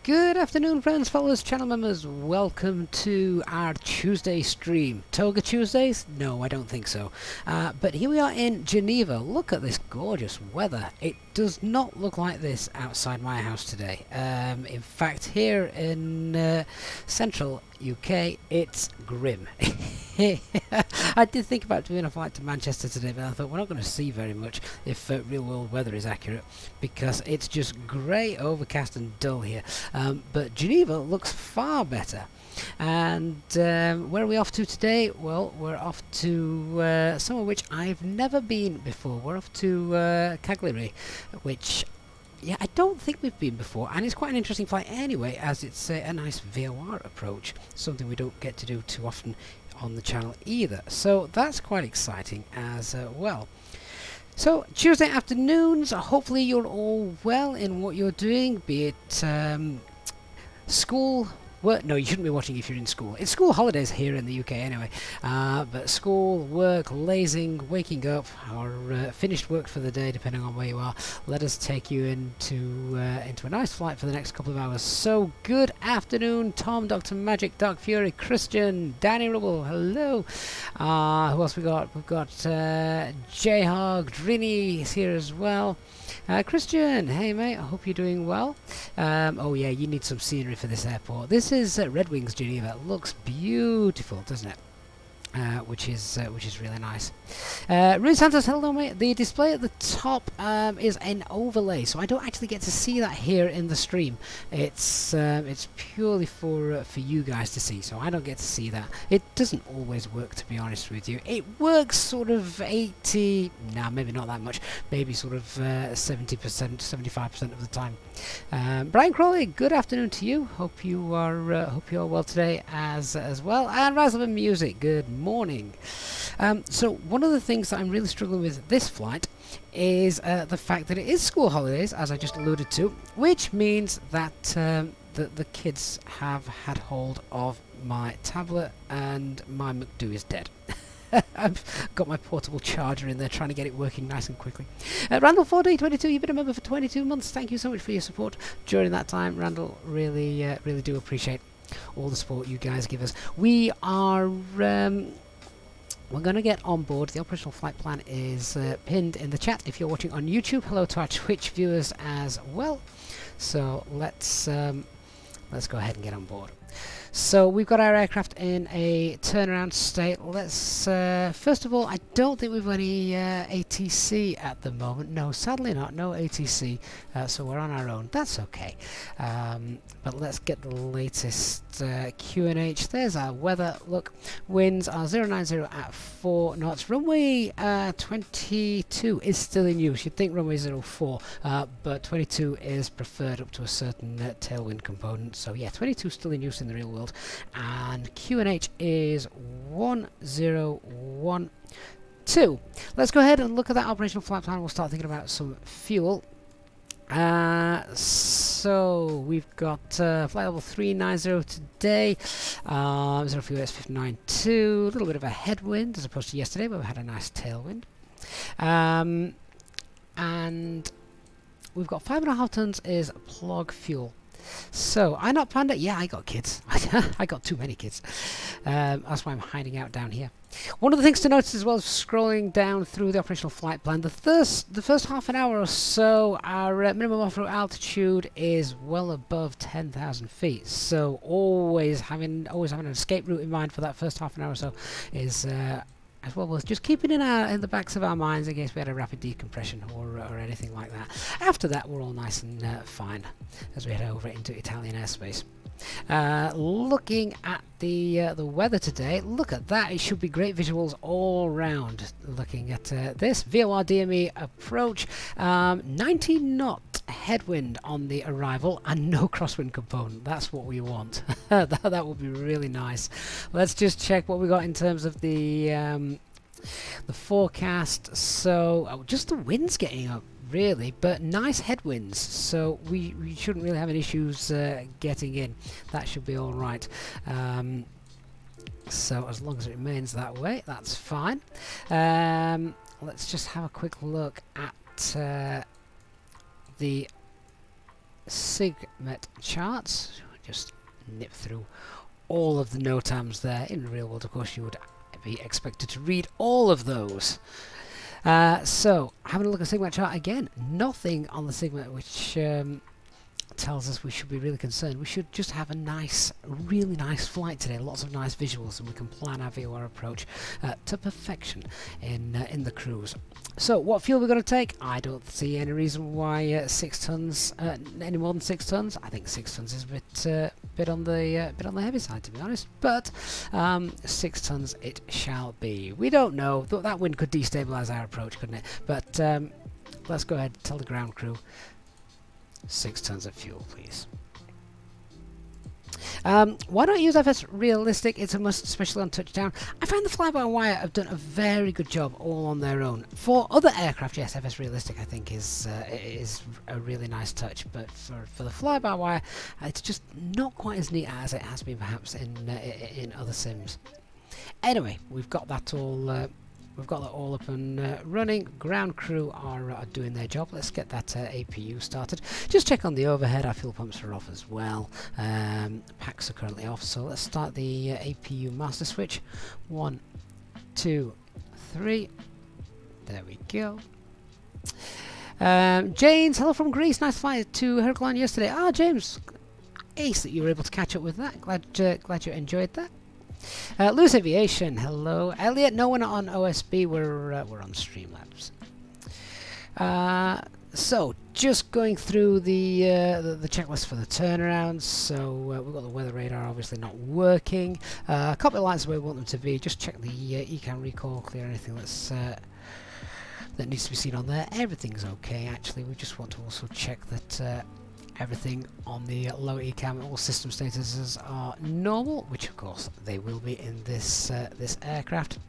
Good afternoon, friends, followers, channel members. Welcome to our Tuesday stream. Toga Tuesdays? No, I don't think so. But here we are in Geneva. Look at this gorgeous weather. It does not look like this outside my house today. In fact, here in central UK, it's grim. I did think about doing a flight to Manchester today, but I thought we're not going to see very much if real world weather is accurate, because it's just grey, overcast and dull here. But Geneva looks far better. And where are we off to today? Well, we're off to somewhere which I've never been before. We're off to Cagliari, which, yeah, I don't think we've been before, and it's quite an interesting flight anyway, as it's a nice VATSIM approach, something we don't get to do too often on the channel either. So that's quite exciting as well. So Tuesday afternoons, hopefully you're all well in what you're doing, be it school, work. No, you shouldn't be watching if you're in school. It's school holidays here in the UK anyway. But school, work, lazing, waking up, or finished work for the day, depending on where you are. Let us take you into a nice flight for the next couple of hours. So good afternoon, Tom, Dr. Magic, Dark Fury, Christian, Danny Rubble. Hello. Who else we got? We've got J-Hog, Drini is here as well. Christian, hey mate, I hope you're doing well. Oh yeah, you need some scenery for this airport. This is Red Wings Geneva. It looks beautiful, doesn't it? Which is really nice. Ruth Santos, hello mate. The display at the top is an overlay, so I don't actually get to see that here in the stream. It's purely for you guys to see, so I don't get to see that. It doesn't always work, to be honest with you. It works sort of 80, nah, maybe not that much, maybe sort of 70%, 75% of the time. Brian Crawley, good afternoon to you. Hope you are well today as well. And Razzleman Music, good morning. So one of the things that I'm really struggling with this flight is the fact that it is school holidays, as I just alluded to, which means that the kids have had hold of my tablet and my McDo is dead. I've got my portable charger in there trying to get it working nice and quickly. Randall 4D22, you've been a member for 22 months. Thank you so much for your support during that time, Randall. Really do appreciate all the support you guys give us. We are we're going to get on board. The operational flight plan is pinned in the chat if you're watching on YouTube. Hello to our Twitch viewers as well. So let's go ahead and get on board. So we've got our aircraft in a turnaround state. Let's first of all, I don't think we've got any ATC at the moment. No, sadly not. No ATC. So we're on our own. That's okay. But let's get the latest QNH. There's our weather. Look, winds are 090 at 4 knots. Runway 22 is still in use. You'd think runway 04, but 22 is preferred up to a certain tailwind component. So yeah, 22 is still in use in the real world. And QNH is 1012. Let's go ahead and look at that operational flight plan. We'll start thinking about some fuel. So we've got flight level 390 today, 0 fuel is 592, a little bit of a headwind as opposed to yesterday, but we had a nice tailwind. And we've got 5.5 tons is plug fuel. So, I not Panda? Yeah, I got kids. I got too many kids. That's why I'm hiding out down here. One of the things to notice as well is scrolling down through the operational flight plan. The first half an hour or so, our minimum off-route altitude is well above 10,000 feet. So, always having an escape route in mind for that first half an hour or so is as well as just keeping in the backs of our minds in case we had a rapid decompression or anything like that. After that, we're all nice and fine as we head over into Italian airspace. Looking at the weather today, look at that. It should be great visuals all round. Looking at this VOR DME approach, 90 knot headwind on the arrival and no crosswind component. That's what we want. that would be really nice. Let's just check what we got in terms of the forecast. So just the wind's getting up, really, but nice headwinds, so we shouldn't really have any issues getting in. That should be all right. So as long as it remains that way, that's fine. Let's just have a quick look at the SIGMET charts. Just nip through all of the NOTAMs there. In the real world, of course, you would be expected to read all of those. So, having a look at SIGMET chart again, nothing on the SIGMET which tells us we should be really concerned. We should just have a nice, really nice flight today. Lots of nice visuals, and we can plan our VOR approach to perfection in the cruise. So, what fuel we're going to take? I don't see any reason why 6 tons, any more than 6 tons. I think 6 tons is a bit on the heavy side, to be honest. But 6 tons it shall be. We don't know. That wind could destabilise our approach, couldn't it? But let's go ahead and tell the ground crew 6 tons of fuel, please. Why not use FS Realistic? It's a must, especially on touchdown. I find the Fly-by-Wire have done a very good job all on their own. For other aircraft, yes, FS Realistic I think is a really nice touch, but for the Fly-by-Wire, it's just not quite as neat as it has been perhaps in other sims. Anyway, we've got that all. We've got that all up and running. Ground crew are doing their job. Let's get that APU started. Just check on the overhead. Our fuel pumps are off as well. Packs are currently off. So let's start the APU master switch. 1, 2, 3. There we go. James, hello from Greece. Nice flight to Hercules yesterday. Ah, James, ace that you were able to catch up with that. Glad you enjoyed that. Loose Aviation, hello. Elliot, no, we're not on OSB, we're on Streamlabs. So, just going through the checklist for the turnarounds. So, we've got the weather radar obviously not working. Cockpit lights where we want them to be. Just check the ECAN recall, clear anything that needs to be seen on there. Everything's okay, actually. We just want to also check that everything on the low ECAM, all system statuses are normal, which of course they will be in this aircraft.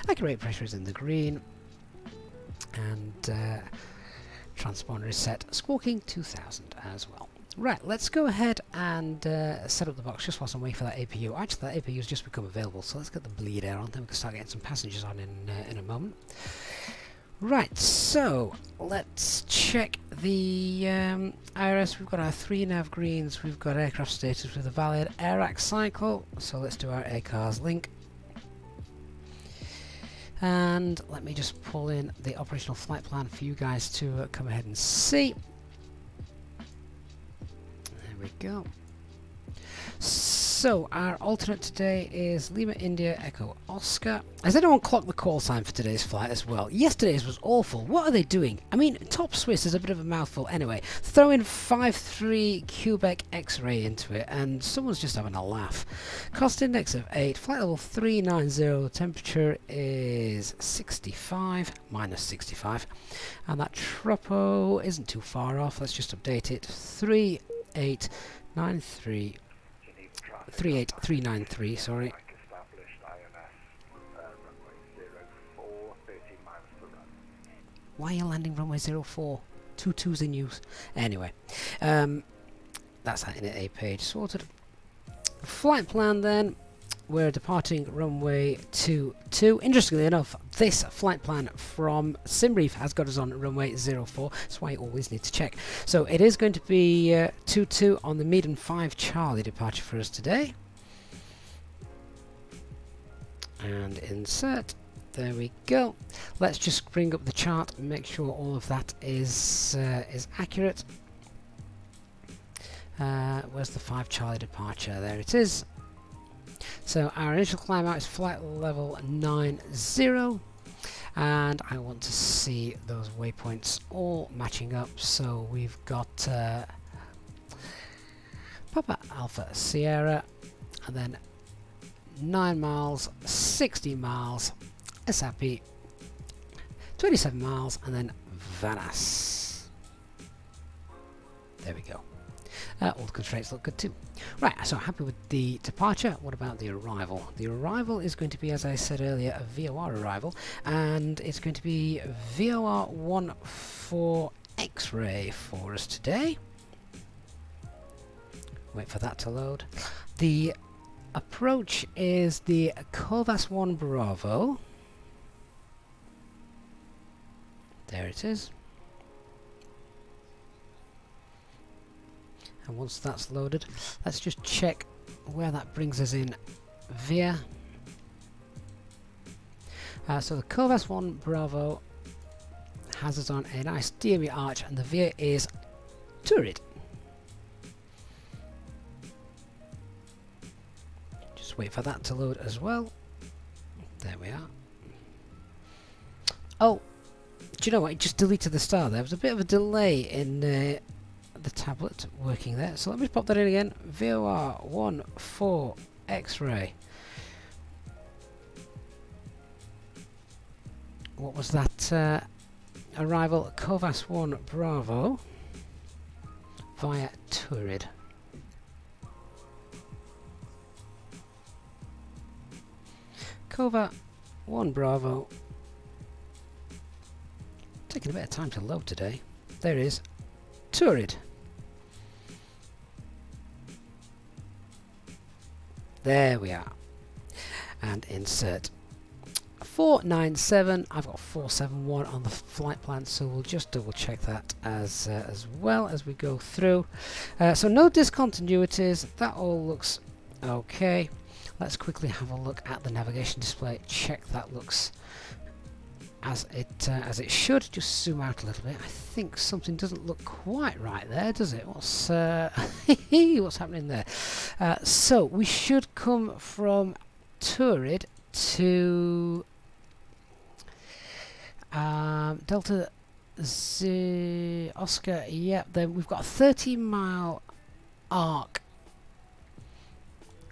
Accurate pressure is in the green, and transponder is set squawking 2000 as well. Right, let's go ahead and set up the box just whilst I'm waiting for that APU. Actually, that APU has just become available, so let's get the bleed air on, then we can start getting some passengers on in a moment. Right, so let's check the IRS. We've got our 3 nav greens, we've got aircraft status with a valid AIRAC cycle, so let's do our ACARS link. And let me just pull in the operational flight plan for you guys to come ahead and see. There we go. So, our alternate today is Lima India Echo Oscar. Has anyone clocked the call sign for today's flight as well? Yesterday's was awful. What are they doing? I mean, Top Swiss is a bit of a mouthful. Anyway, throw in 53 Quebec X-ray into it, and someone's just having a laugh. Cost index of 8, flight level 390, temperature is 65, minus 65, and that tropo isn't too far off. Let's just update it. 3893. 38393, sorry. Why are you landing runway 04? 22's in use. Anyway, that's that in a page sorted. Flight plan then. We're departing runway 22. Interestingly enough, this flight plan from SimBrief has got us on runway 04. That's why you always need to check. So it is going to be 22 on the Meaden 5 Charlie departure for us today. And insert. There we go. Let's just bring up the chart and make sure all of that is accurate. Where's the 5 Charlie departure? There it is. So our initial climb out is flight level 90, and I want to see those waypoints all matching up. So we've got Papa Alpha Sierra, and then 9 miles, 60 miles, Asapi, 27 miles, and then Vanas. There we go. All the constraints look good too. Right, so happy with the departure. What about the arrival? The arrival is going to be, as I said earlier, a VOR arrival, and it's going to be VOR 14 X-ray for us today. Wait for that to load. The approach is the Covas 1 Bravo. There it is. And once that's loaded, let's just check where that brings us in VIA. So the Covas 1 Bravo has us on a nice DME arch, and the VIA is Turid. Just wait for that to load as well. There we are. Oh, do you know what? It just deleted the star. There was a bit of a delay in the tablet working there. So let me pop that in again. VOR 14 X-ray. What was that? Arrival Covas 1 Bravo via Turid. Cova 1 Bravo. Taking a bit of time to load today. There is Turid. There we are. And insert 497. I've got 471 on the flight plan, so we'll just double check that as well as we go through. So no discontinuities. That all looks okay. Let's quickly have a look at the navigation display. Check that looks as it should. Just zoom out a little bit. I think something doesn't look quite right there, does it? What's what's happening there? So we should come from Turid to Delta Z Oscar. Yep. Then we've got a 30-mile arc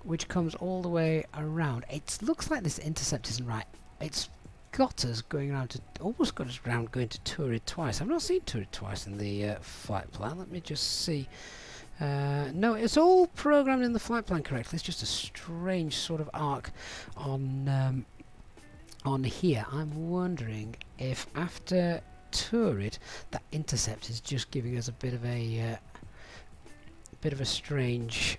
which comes all the way around. It looks like this intercept isn't right. It's got us going around to, almost got us around going to Turid twice. I've not seen Turid twice in the flight plan. Let me just see. No, it's all programmed in the flight plan correctly. It's just a strange sort of arc on here. I'm wondering if after Turid that intercept is just giving us a bit of a strange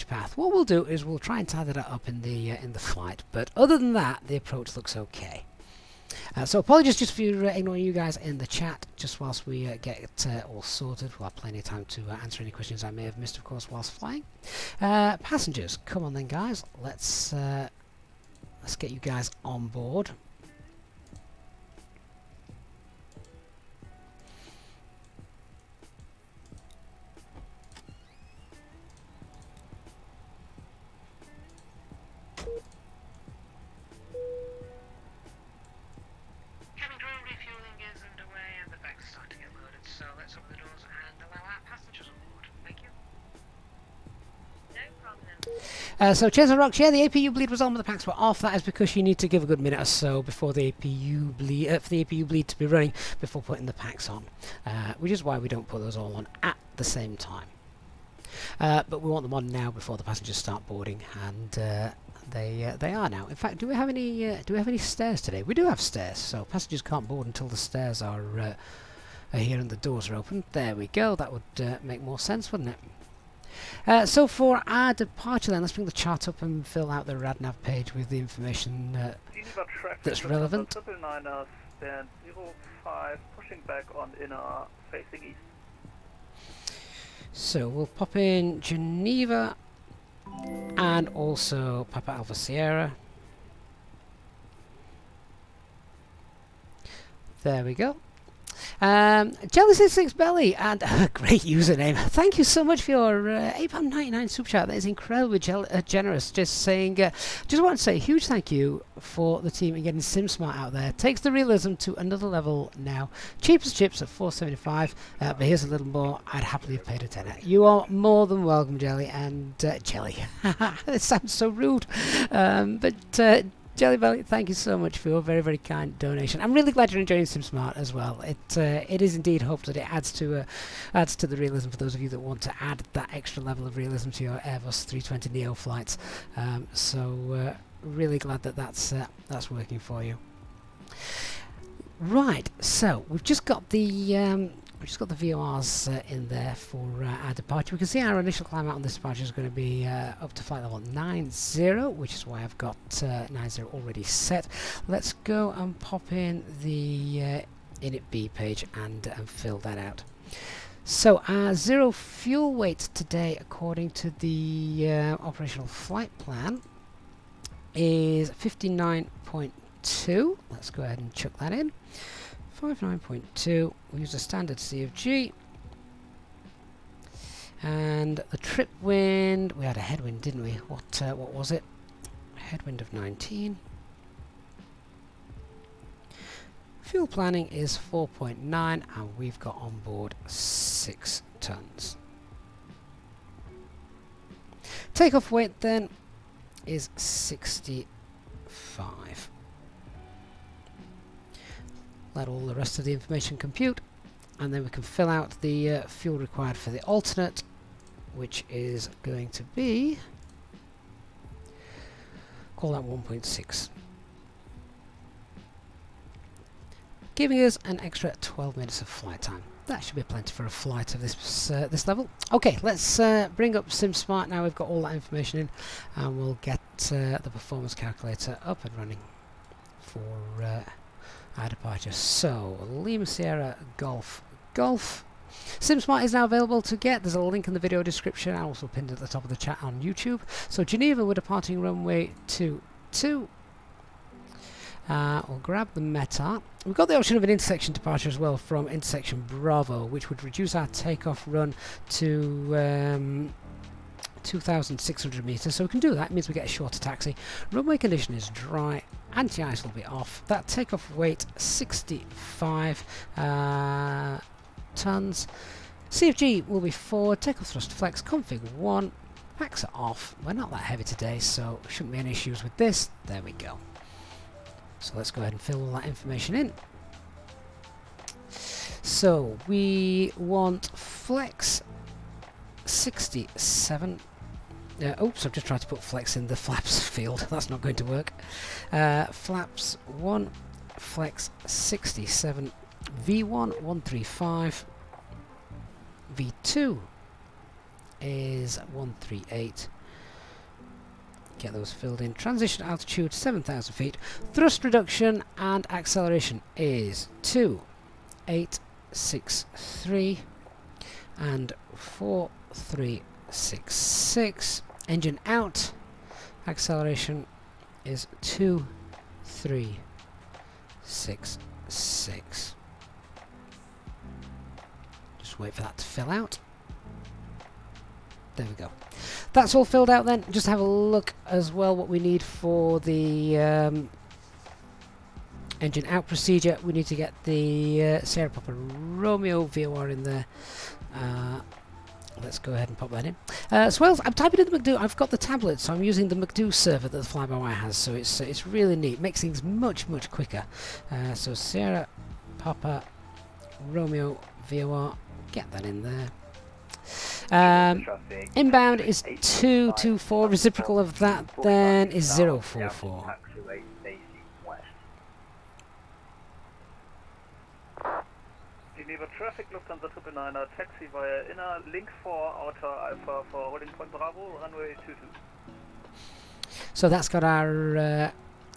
path. What we'll do is we'll try and tie that up in the flight, but other than that, the approach looks okay. So apologies just for ignoring you guys in the chat, just whilst we get it all sorted. We'll have plenty of time to answer any questions I may have missed, of course, whilst flying. Passengers, come on then, guys. Let's get you guys on board. So Chaser Rocks, yeah, the APU bleed was on, but the packs were off. That is because you need to give a good minute or so before the APU bleed, for the APU bleed to be running before putting the packs on, which is why we don't put those all on at the same time. But we want them on now before the passengers start boarding, and they are now. In fact, do we have any stairs today? We do have stairs, so passengers can't board until the stairs are here and the doors are open. There we go. That would make more sense, wouldn't it? So for our departure then, let's bring the chart up and fill out the RadNav page with the information that's relevant. 999 stand 05, pushing back on inner, facing east. So we'll pop in Geneva and also Papa Alpha Sierra. There we go. Jelly66 Belly, and great username. Thank you so much for your £8.99 super chat. That is incredibly generous. Just saying, just want to say a huge thank you for the team and getting SimSmart out there. Takes the realism to another level now. Cheapest chips at $4.75, but here's a little more. I'd happily have paid a tenner. You are more than welcome, Jelly, and Jelly. It sounds so rude, but Jelly Belly, thank you so much for your very, very kind donation. I'm really glad you're enjoying SimSmart as well. It is indeed hoped that it adds to the realism for those of you that want to add that extra level of realism to your Airbus 320 Neo flights. So really glad that that's working for you. Right, so we've just got the VORs in there for our departure. We can see our initial climb out on this departure is going to be up to flight level 90, which is why I've got 90 already set. Let's go and pop in the init B page and fill that out. So our zero fuel weight today, according to the operational flight plan, is 59.2. Let's go ahead and chuck that in. 59.2. We use a standard CFG. And the trip wind, we had a headwind, didn't we? What was it? Headwind of 19. Fuel planning is 4.9 and we've got on board 6 tons. Takeoff weight then is 65. Let all the rest of the information compute, and then we can fill out the fuel required for the alternate, which is going to be, call that 1.6. Giving us an extra 12 minutes of flight time. That should be plenty for a flight of this level. Okay, let's bring up SimSmart now. We've got all that information in, and we'll get the performance calculator up and running for our departure. So, Lima Sierra Golf Golf. SimSmart is now available to get. There's a link in the video description. I also pinned it at the top of the chat on YouTube. So Geneva, we're departing runway 22. We'll grab the METAR. We've got the option of an intersection departure as well from intersection Bravo, which would reduce our takeoff run to 2,600 meters. So we can do that. It means we get a shorter taxi. Runway condition is dry. Anti-ice will be off. That takeoff weight 65 tons. CFG will be forward. Takeoff thrust flex config 1. Packs are off. We're not that heavy today, so shouldn't be any issues with this. There we go. So let's go ahead and fill all that information in. So we want flex 67. Oops, I've just tried to put flex in the flaps field. That's not going to work. Flaps 1, flex 67, V1 135, V2 is 138. Get those filled in. Transition altitude 7,000 feet. Thrust reduction and acceleration is 2,863 and 4,366. Engine out. Acceleration is 2,366. Just wait for that to fill out. There we go. That's all filled out then. Just have a look as well what we need for the engine out procedure. We need to get the Sierra Papa Romeo VOR in there. Let's go ahead and pop that in. Swells, I'm typing in the McDo. I've got the tablet, so I'm using the McDo server that the FlyByWire has, so it's really neat. Makes things much quicker. So Sierra Papa Romeo VOR, get that in there. Inbound is 224. Reciprocal of that then is 044. Geneva traffic, Lufthansa 999, taxi via inner, link 4, outer Alpha for holding point Bravo, runway 22. So that's got our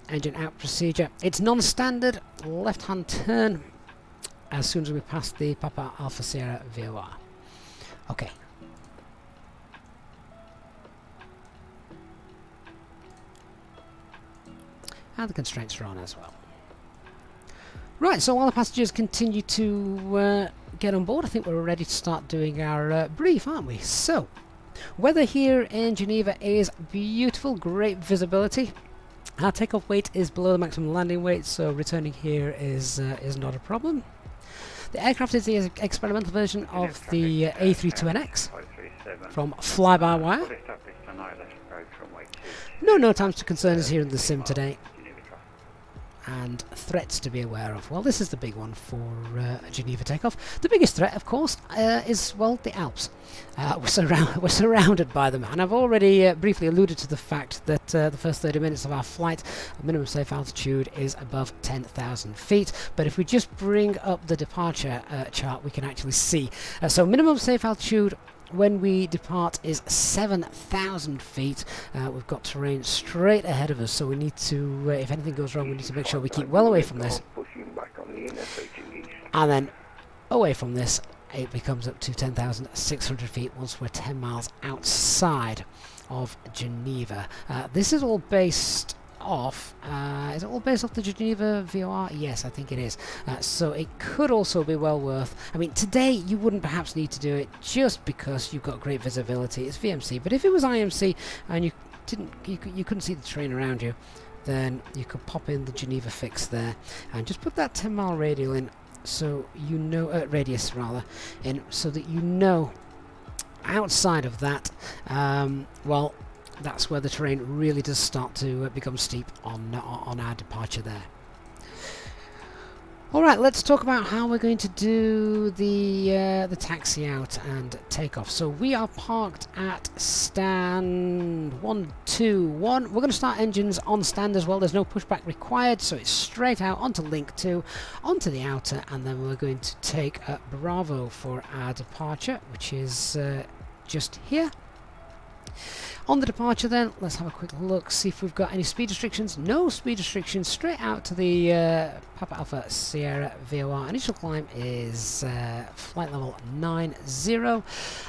engine out procedure. It's non-standard, left-hand turn as soon as we pass the Papa Alpha Sierra VOR. Okay. And the constraints are on as well. Right, so while the passengers continue to get on board, I think we're ready to start doing our brief, aren't we? So, weather here in Geneva is beautiful, great visibility. Our takeoff weight is below the maximum landing weight, so returning here is not a problem. The aircraft is the experimental version of the A320NX from FlyByWire. No times to concern is here in the sim today. And threats to be aware of. Well, this is the big one for Geneva takeoff. The biggest threat, of course, is, well, the Alps. We're surrounded by them, and I've already briefly alluded to the fact that the first 30 minutes of our flight, minimum safe altitude is above 10,000 feet. But if we just bring up the departure chart, we can actually see. So minimum safe altitude when we depart is 7,000 feet. We've got terrain straight ahead of us, so we need to, if anything goes wrong, we need to make sure we keep well away from this. And then away from this it becomes up to 10,600 feet once we're 10 miles outside of Geneva. This is all based off, is it all based off the Geneva VOR? Yes, I think it is. So it could also be well worth, I mean, today you wouldn't perhaps need to do it just because you've got great visibility. It's VMC, but if it was IMC and you couldn't see the terrain around you, then you could pop in the Geneva fix there and just put that 10-mile radial in, so you know, radius rather, in, so that you know outside of that, well, that's where the terrain really does start to become steep on our departure there. Alright, let's talk about how we're going to do the taxi out and takeoff. So we are parked at stand 121. We're going to start engines on stand as well. There's no pushback required, so it's straight out onto link 2, onto the outer, and then we're going to take Bravo for our departure, which is just here. On the departure then, let's have a quick look, see if we've got any speed restrictions. No speed restrictions, straight out to the Papa Alpha Sierra VOR. Initial climb is flight level 90.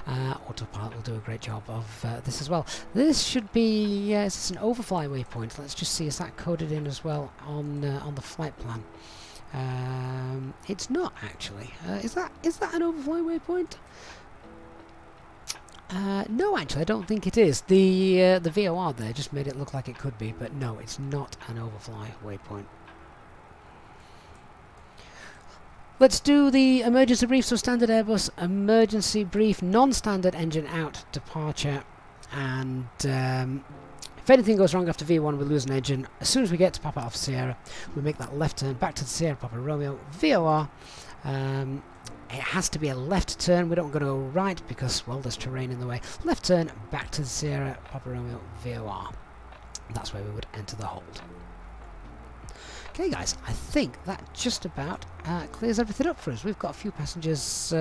Autopilot will do a great job of this as well. This should be, is this an overfly waypoint? Let's just see, is that coded in as well on the flight plan? It's not actually. Is that an overfly waypoint? No, actually, I don't think it is. The VOR there just made it look like it could be, but no, it's not an overfly waypoint. Let's do the emergency brief. So standard Airbus emergency brief, non-standard engine out departure, and if anything goes wrong after V1, we lose an engine. As soon as we get to Papa Alpha Sierra, we make that left turn back to the Sierra Papa Romeo VOR. It has to be a left turn. We don't want to go right because, well, there's terrain in the way. Left turn back to the Sierra Papa Romeo VOR. That's where we would enter the hold. Okay, guys, I think that just about clears everything up for us. We've got a few passengers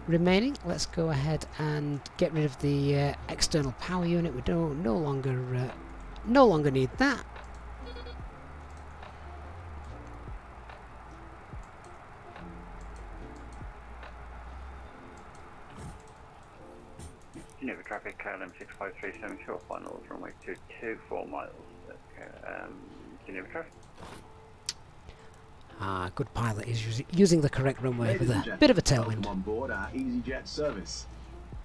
remaining. Let's go ahead and get rid of the external power unit. We don't no longer need that. Geneva traffic, KLM 6537, short finals, runway 22, 4 miles. Geneva traffic. Good pilot is using the correct runway with a bit of a tailwind. Welcome on board our EasyJet service.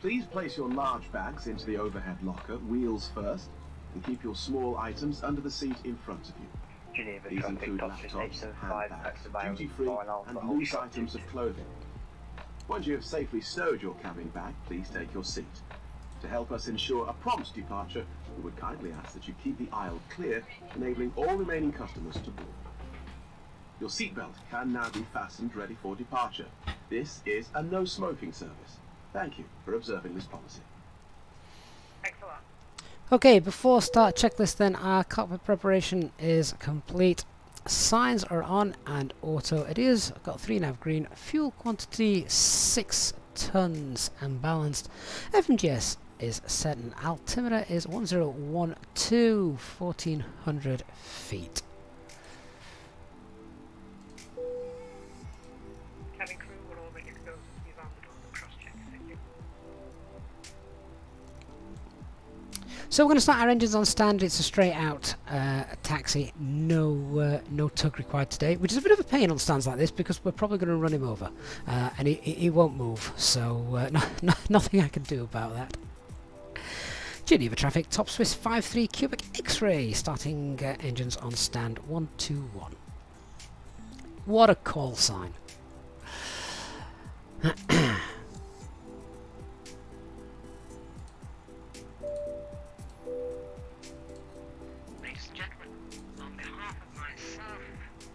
Please place your large bags into the overhead locker, wheels first, and keep your small items under the seat in front of you. Geneva These traffic, include Doctor laptops, 875, handbags, duty-free, and loose items of clothing. Once you have safely stowed your cabin bag, please take your seat. To help us ensure a prompt departure, we would kindly ask that you keep the aisle clear, enabling all remaining customers to board. Your seatbelt can now be fastened ready for departure. This is a no smoking service. Thank you for observing this policy. Excellent. Okay, before start checklist then, our cockpit preparation is complete. Signs are on and auto it is. I've got 3 nav green, fuel quantity 6 tons and balanced. FMGS is set and altimeter is 1012, 1400 feet. Cabin crew, we're all ready to go. You've answered all the cross-checks. Thank you. So we're going to start our engines on stand. It's a straight out taxi, no tug required today, which is a bit of a pain on stands like this because we're probably going to run him over and he won't move, so nothing I can do about that. Geneva traffic, top Swiss 53 cubic X-ray, starting engines on stand 121. What a call sign. Ladies and gentlemen, on behalf of myself,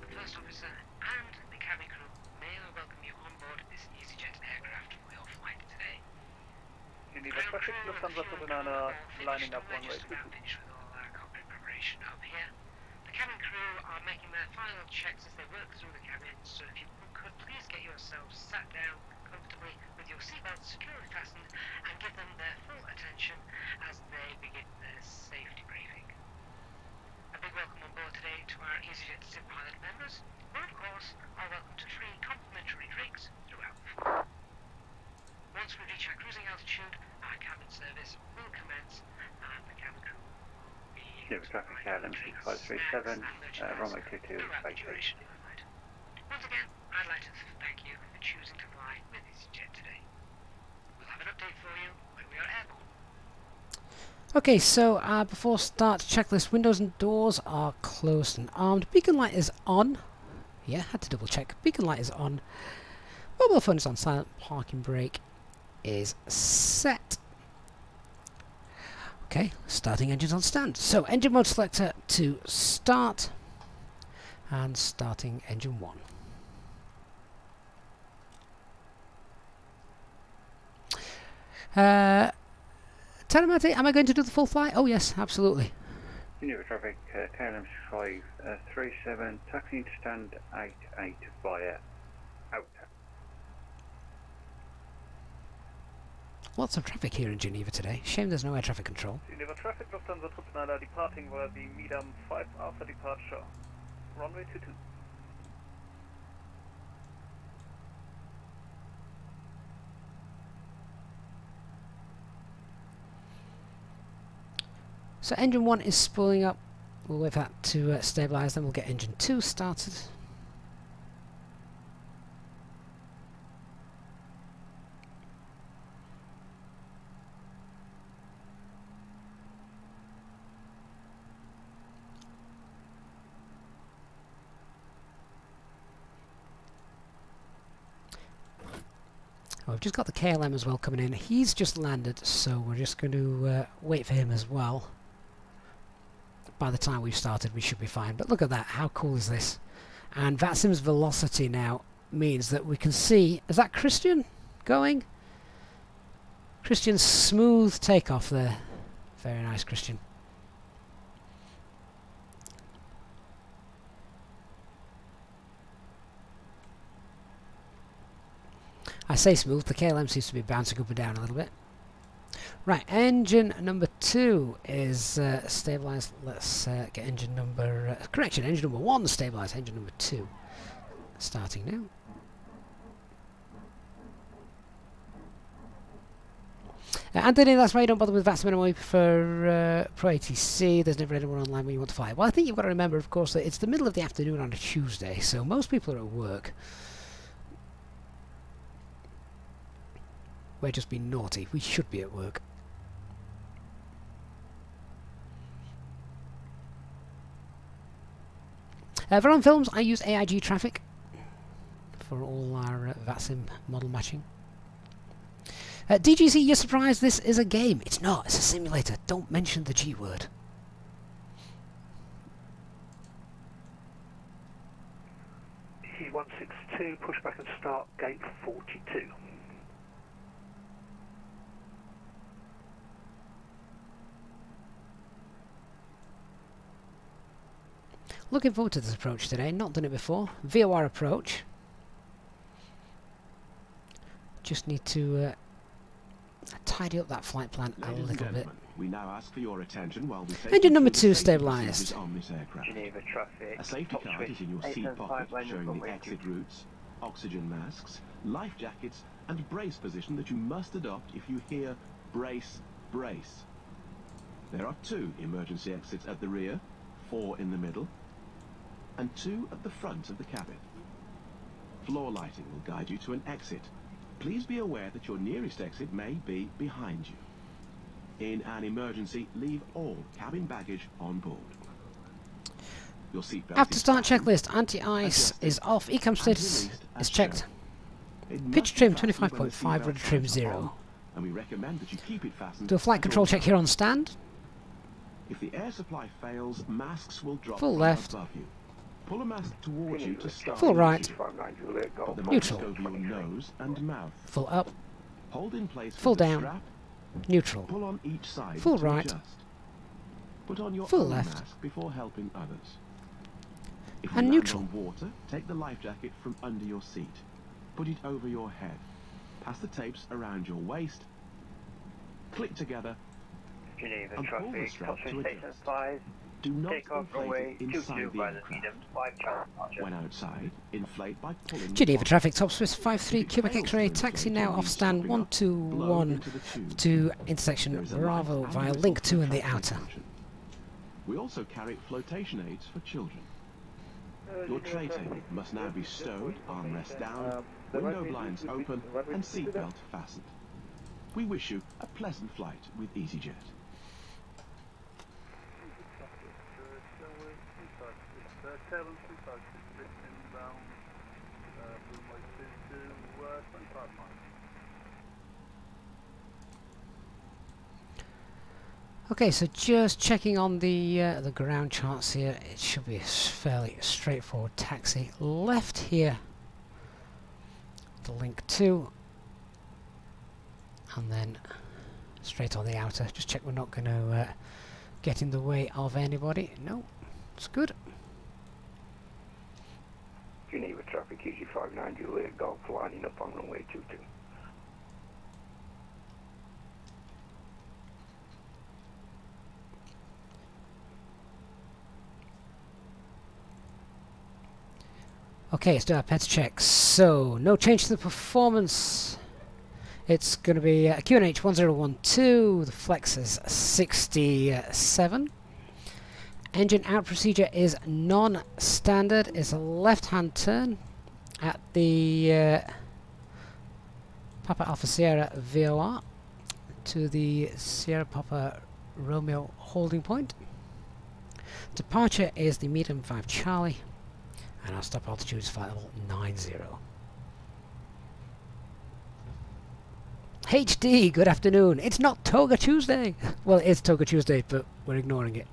the first officer and the cabin crew, may I welcome you on board this EasyJet aircraft for your flight today. Geneva traffic, Lufthansa 799, lining up one way. Finished with all our cockpit preparation up here. The cabin crew are making their final checks as they work through the cabin, so if you could please get yourselves sat down comfortably with your seatbelts securely fastened and give them their full attention as they begin their safety briefing. A big welcome on board today to our EasyJet Sim Pilot members, who of course are welcome to free complimentary drinks throughout the flight. service will commence and the cabin crew will be Geneva traffic KLM 6537, runway 22, throughout the vacate. duration of the flight. Once again, I'd like to thank you for choosing to fly with EasyJet today. We'll have an update for you when we are airborne. Okay, so before start checklist, windows and doors are closed and armed. Beacon light is on. Yeah, had to double check. Beacon light is on. Mobile phone is on silent. Parking brake is set. Okay, starting engines on stand. So engine mode selector to start. And starting engine 1. Telemati, am I going to do the full flight? Oh yes, absolutely. Geneva traffic KLM 6537, taxiing to stand 88 via out. Lots of traffic here in Geneva today. Shame there's no air traffic control. Geneva traffic, Lufthansa 999 departing via the MEDAM 5 after departure. Runway 22. So engine 1 is spooling up. We'll wait for that to stabilise, then we'll get engine 2 started. Oh, we've just got the KLM as well coming in. He's just landed, so we're just going to wait for him as well. By the time we've started, we should be fine. But look at that, how cool is this? And VATSIM's velocity now means that we can see... Is that Christian going? Christian's smooth takeoff there. Very nice, Christian. I say smooth, the KLM seems to be bouncing up and down a little bit. Right, engine number 2 is stabilised. Let's get engine number... correction, engine number 1 stabilised, engine number 2 starting now. Anthony, that's why you don't bother with VATSIM anymore. You prefer Pro ATC. There's never anyone online when you want to fly. Well, I think you've got to remember, of course, that it's the middle of the afternoon on a Tuesday, so most people are at work. We're just being naughty. We should be at work. For on films, I use AIG traffic for all our VATSIM model matching. DGC, you're surprised this is a game. It's not. It's a simulator. Don't mention the G word. E162, push back and start gate 42. Looking forward to this approach today. Not done it before. VOR approach. Just need to tidy up that flight plan a little bit. We now ask for your attention while we Engine number 2 stabilised. on this aircraft. Geneva traffic. A safety card is in your seat pocket showing the exit routes, oxygen masks, life jackets and brace position that you must adopt if you hear brace, brace. There are 2 emergency exits at the rear, 4 in the middle, and 2 at the front of the cabin. Floor lighting will guide you to an exit. Please be aware that your nearest exit may be behind you. In an emergency, leave all cabin baggage on board. Your seatbelt After is start fastened, checklist, anti-ice adjusted, is off, ecam and status released as is checked. shown. It Pitch must trim be fastened when the 25.5, seatbelt rudder trim signs are 0. on, and we recommend that you keep it fastened. Do a flight at control all check times. here on stand. If the air supply fails, masks will drop Full from left. above you. Pull a mask towards you to start. Full right. Put the Neutral. mask over your nose and mouth. Full up. Hold in place with Full the down. strap. Neutral. Pull on each side Full to right. adjust. Put on your Full own left. mask before helping others. If you And land neutral. on water, take the life jacket from under your seat. Put it over your head. Pass the tapes around your waist. Click together Geneva and pull the traffic, strap Top to Station adjust. 5, Do not Take off inflate runway it inside 22 the by the aircraft. medium, 5 channel departure. When outside, inflate by pulling. Geneva the traffic, top Swiss If 53 it Quebec fails X-ray, to taxi inflate now or off needs stand topping up, blow 121 into the tube. to There intersection is a Bravo light and via whistle link for 2 in the traffic outer. function. We also carry flotation aids for children. Your tray table must now be stowed, armrest down, window blinds open, and seatbelt fastened. We wish you a pleasant flight with EasyJet. Okay, so just checking on the ground charts here, it should be a fairly straightforward taxi. Left here, the link 2, and then straight on the outer. Just check we're not going to get in the way of anybody. No, it's good. Geneva traffic, easy 59 Juliet Golf, lining up on runway 22. Okay, let's do our pets check. So, no change to the performance. It's going to be QNH 1012, the flex is 67. Engine out procedure is non-standard. It's a left-hand turn at the Papa Alpha Sierra VOR to the Sierra Papa Romeo holding point. Departure is the medium 5 Charlie. And our stop altitude is flight level 90. HD, good afternoon. It's not Toga Tuesday. Well, it is Toga Tuesday, but we're ignoring it.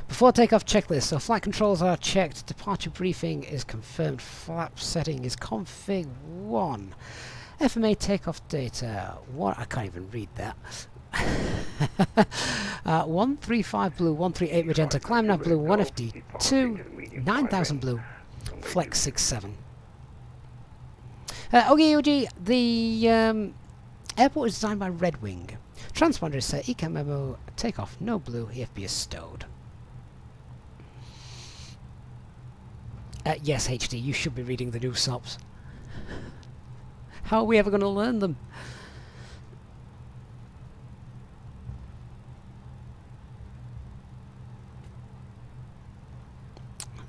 Before takeoff checklist, so flight controls are checked, departure briefing is confirmed, flap setting is config 1. FMA takeoff data, what? I can't even read that. 135 blue, 138 magenta, climb nav blue, 1FD2, 9000 blue, flex 67. OG, the airport is designed by Red Wing. Transponder is set, ECA memo, takeoff, no blue, EFB is stowed. Yes, HD, you should be reading the new SOPs. How are we ever going to learn them?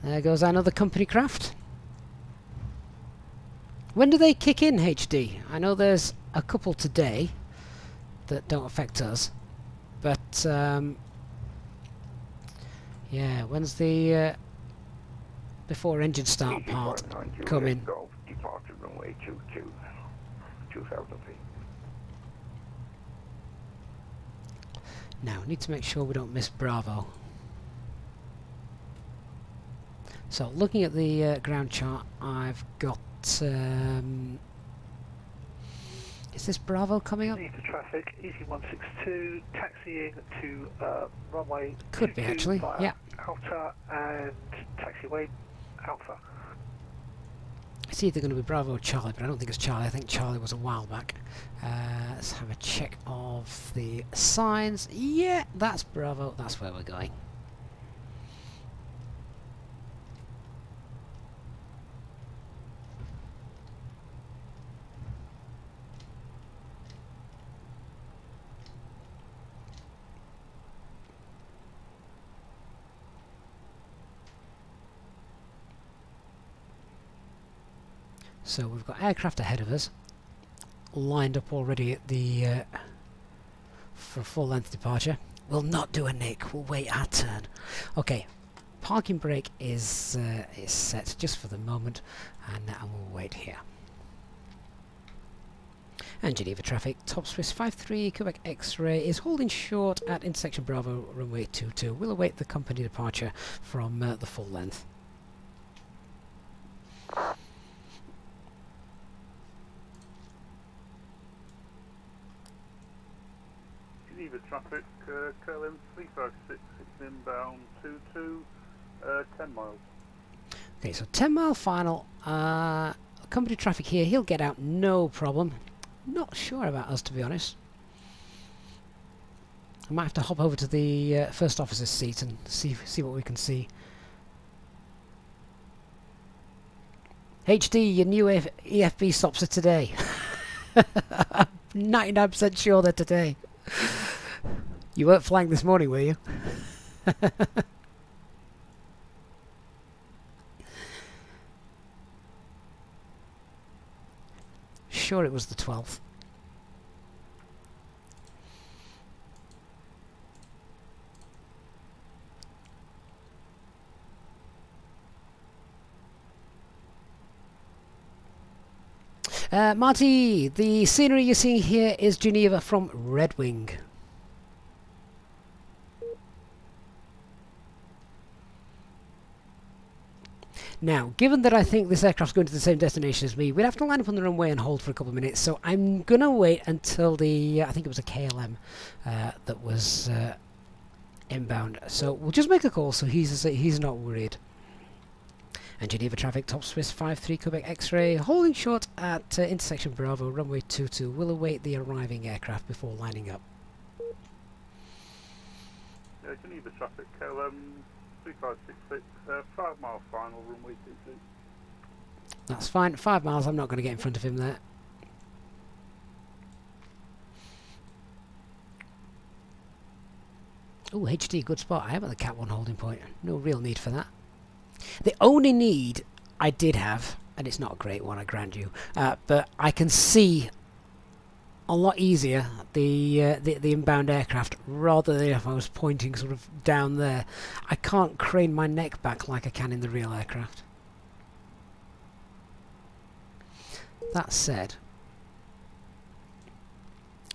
There goes another company craft. When do they kick in, HD? I know there's a couple today that don't affect us, but yeah, when's the before engine start part come in? Departure runway 22, 2000 feet. Now, need to make sure we don't miss Bravo. So, looking at the ground chart, I've got... is this Bravo coming up? Geneva traffic, easy 162, taxiing to runway Could be, actually, yeah. Alpha and taxiway Alpha. It's either going to be Bravo or Charlie, but I don't think it's Charlie. I think Charlie was a while back. Let's have a check of the signs. Yeah, that's Bravo. That's where we're going. So we've got aircraft ahead of us, lined up already at the for full length departure. We'll not do a nick. We'll wait our turn. Okay, parking brake is set just for the moment, and we'll wait here. And Geneva traffic, top Swiss 53 Quebec X-ray is holding short at intersection Bravo runway 22. We'll await the company departure from the full length. Geneva traffic, KLM 356, it's inbound 22, 10 miles. Okay, so 10 mile final, company traffic here. He'll get out no problem. Not sure about us, to be honest. I might have to hop over to the first officer's seat and see what we can see. HD, your new EFB stops are today. I'm 99% sure they're today. You weren't flying this morning, were you? Sure, it was the 12th. Marty, the scenery you're seeing here is Geneva from Red Wing. Now, given that I think this aircraft's going to the same destination as me, we'd have to line up on the runway and hold for a couple of minutes, so I'm going to wait until the, I think it was a KLM that was inbound. So we'll just make a call so he's not worried. And Geneva traffic, top Swiss 53 Quebec X-ray, holding short at intersection Bravo, runway 22. We'll await the arriving aircraft before lining up. Geneva traffic, 3566, 5 mile final, runway 22. That's fine, 5 miles, I'm not going to get in front of him there. Oh, HD, good spot. I am at the Cat 1 holding point. No real need for that. The only need I did have, and it's not a great one, I grant you, but I can see a lot easier the inbound aircraft rather than if I was pointing sort of down there. I can't crane my neck back like I can in the real aircraft. That said,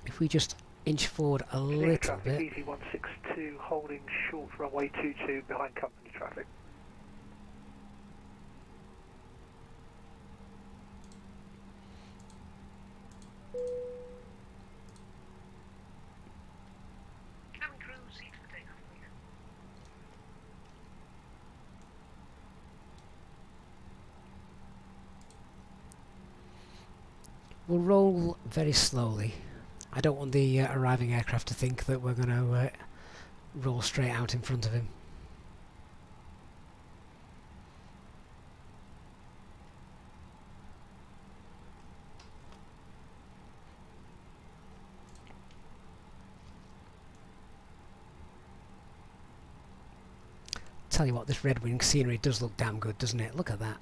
if we just inch forward a little traffic, bit. Easy 162 holding short runway 22 behind company traffic. Cabin crew, seat for takeoff, please. We'll roll very slowly. I don't want the arriving aircraft to think that we're going to roll straight out in front of him. Tell you what, this Red Wing scenery does look damn good, doesn't it? Look at that.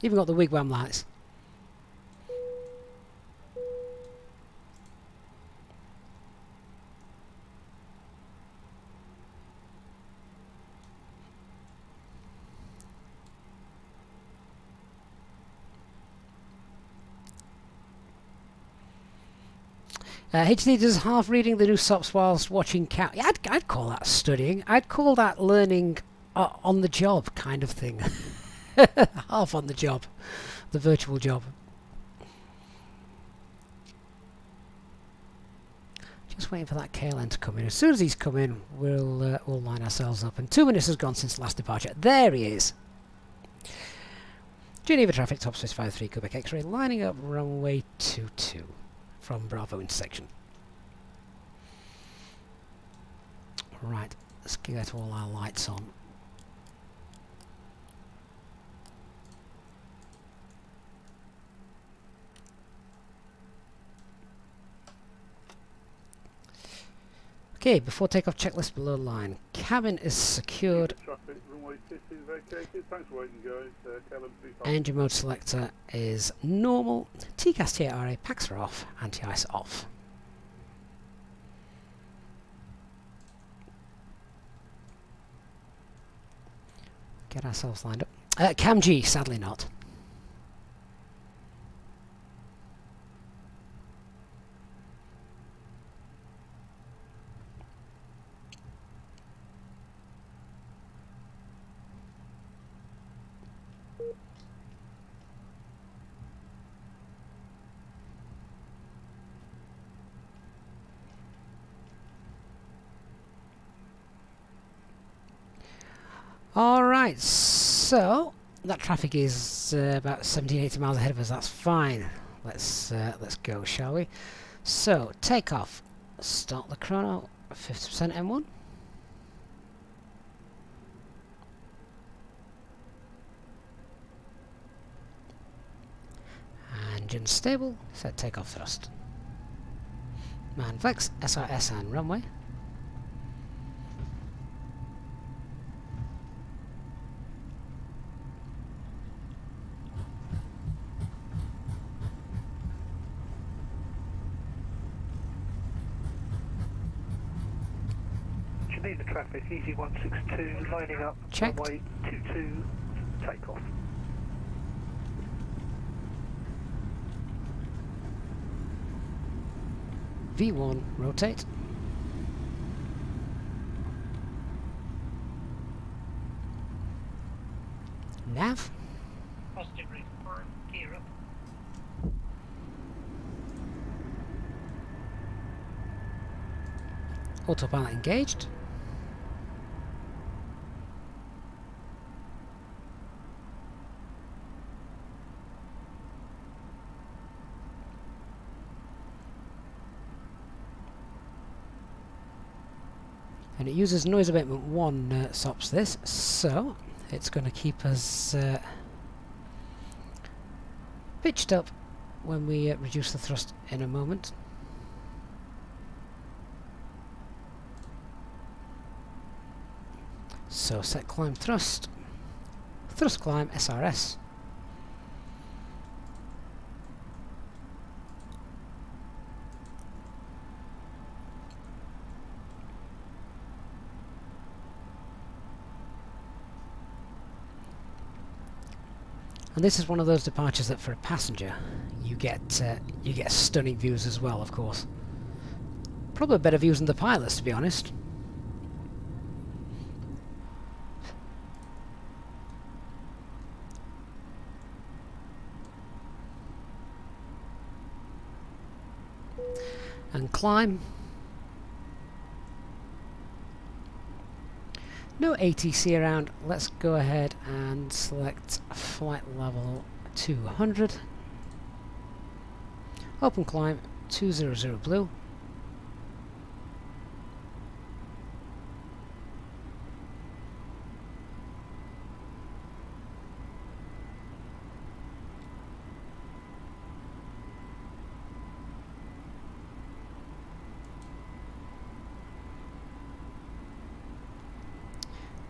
Even got the wigwam lights. HD does half reading the new SOPs whilst watching Cat. Yeah, I'd call that studying. I'd call that learning on the job kind of thing. Half on the job. The virtual job. Just waiting for that KLM to come in. As soon as he's come in, we'll line ourselves up. And 2 minutes has gone since the last departure. There he is. Geneva traffic, top Swiss 53 Quebec X-ray, lining up runway 22. From Bravo intersection. Right, let's get all our lights on. Okay, before takeoff, checklist below line. Cabin is secured. Traffic, runway 22 vacated. Thanks for waiting, guys. Engine mode selector is normal. TCAS TRA, packs are off, anti-ice off. Get ourselves lined up. Cam G, sadly not. Alright, so that traffic is about 17-18 miles ahead of us. That's fine. Let's go, shall we? So takeoff. Start the chrono. 50% M1. Engine stable. Set takeoff thrust. Man flex. SRS and runway. Geneva traffic, easy 162, lining up, Checked. runway 22, takeoff. V1, rotate. Nav. Positive reconfirm. Gear up. Autopilot engaged. And it uses noise abatement 1 SOPs this, so it's going to keep us pitched up when we reduce the thrust in a moment. So set climb thrust, thrust climb SRS. And this is one of those departures that for a passenger you get stunning views as well, of course. Probably better views than the pilots, to be honest. And climb. No ATC around. Let's go ahead and select flight level 200. Open climb 200 blue.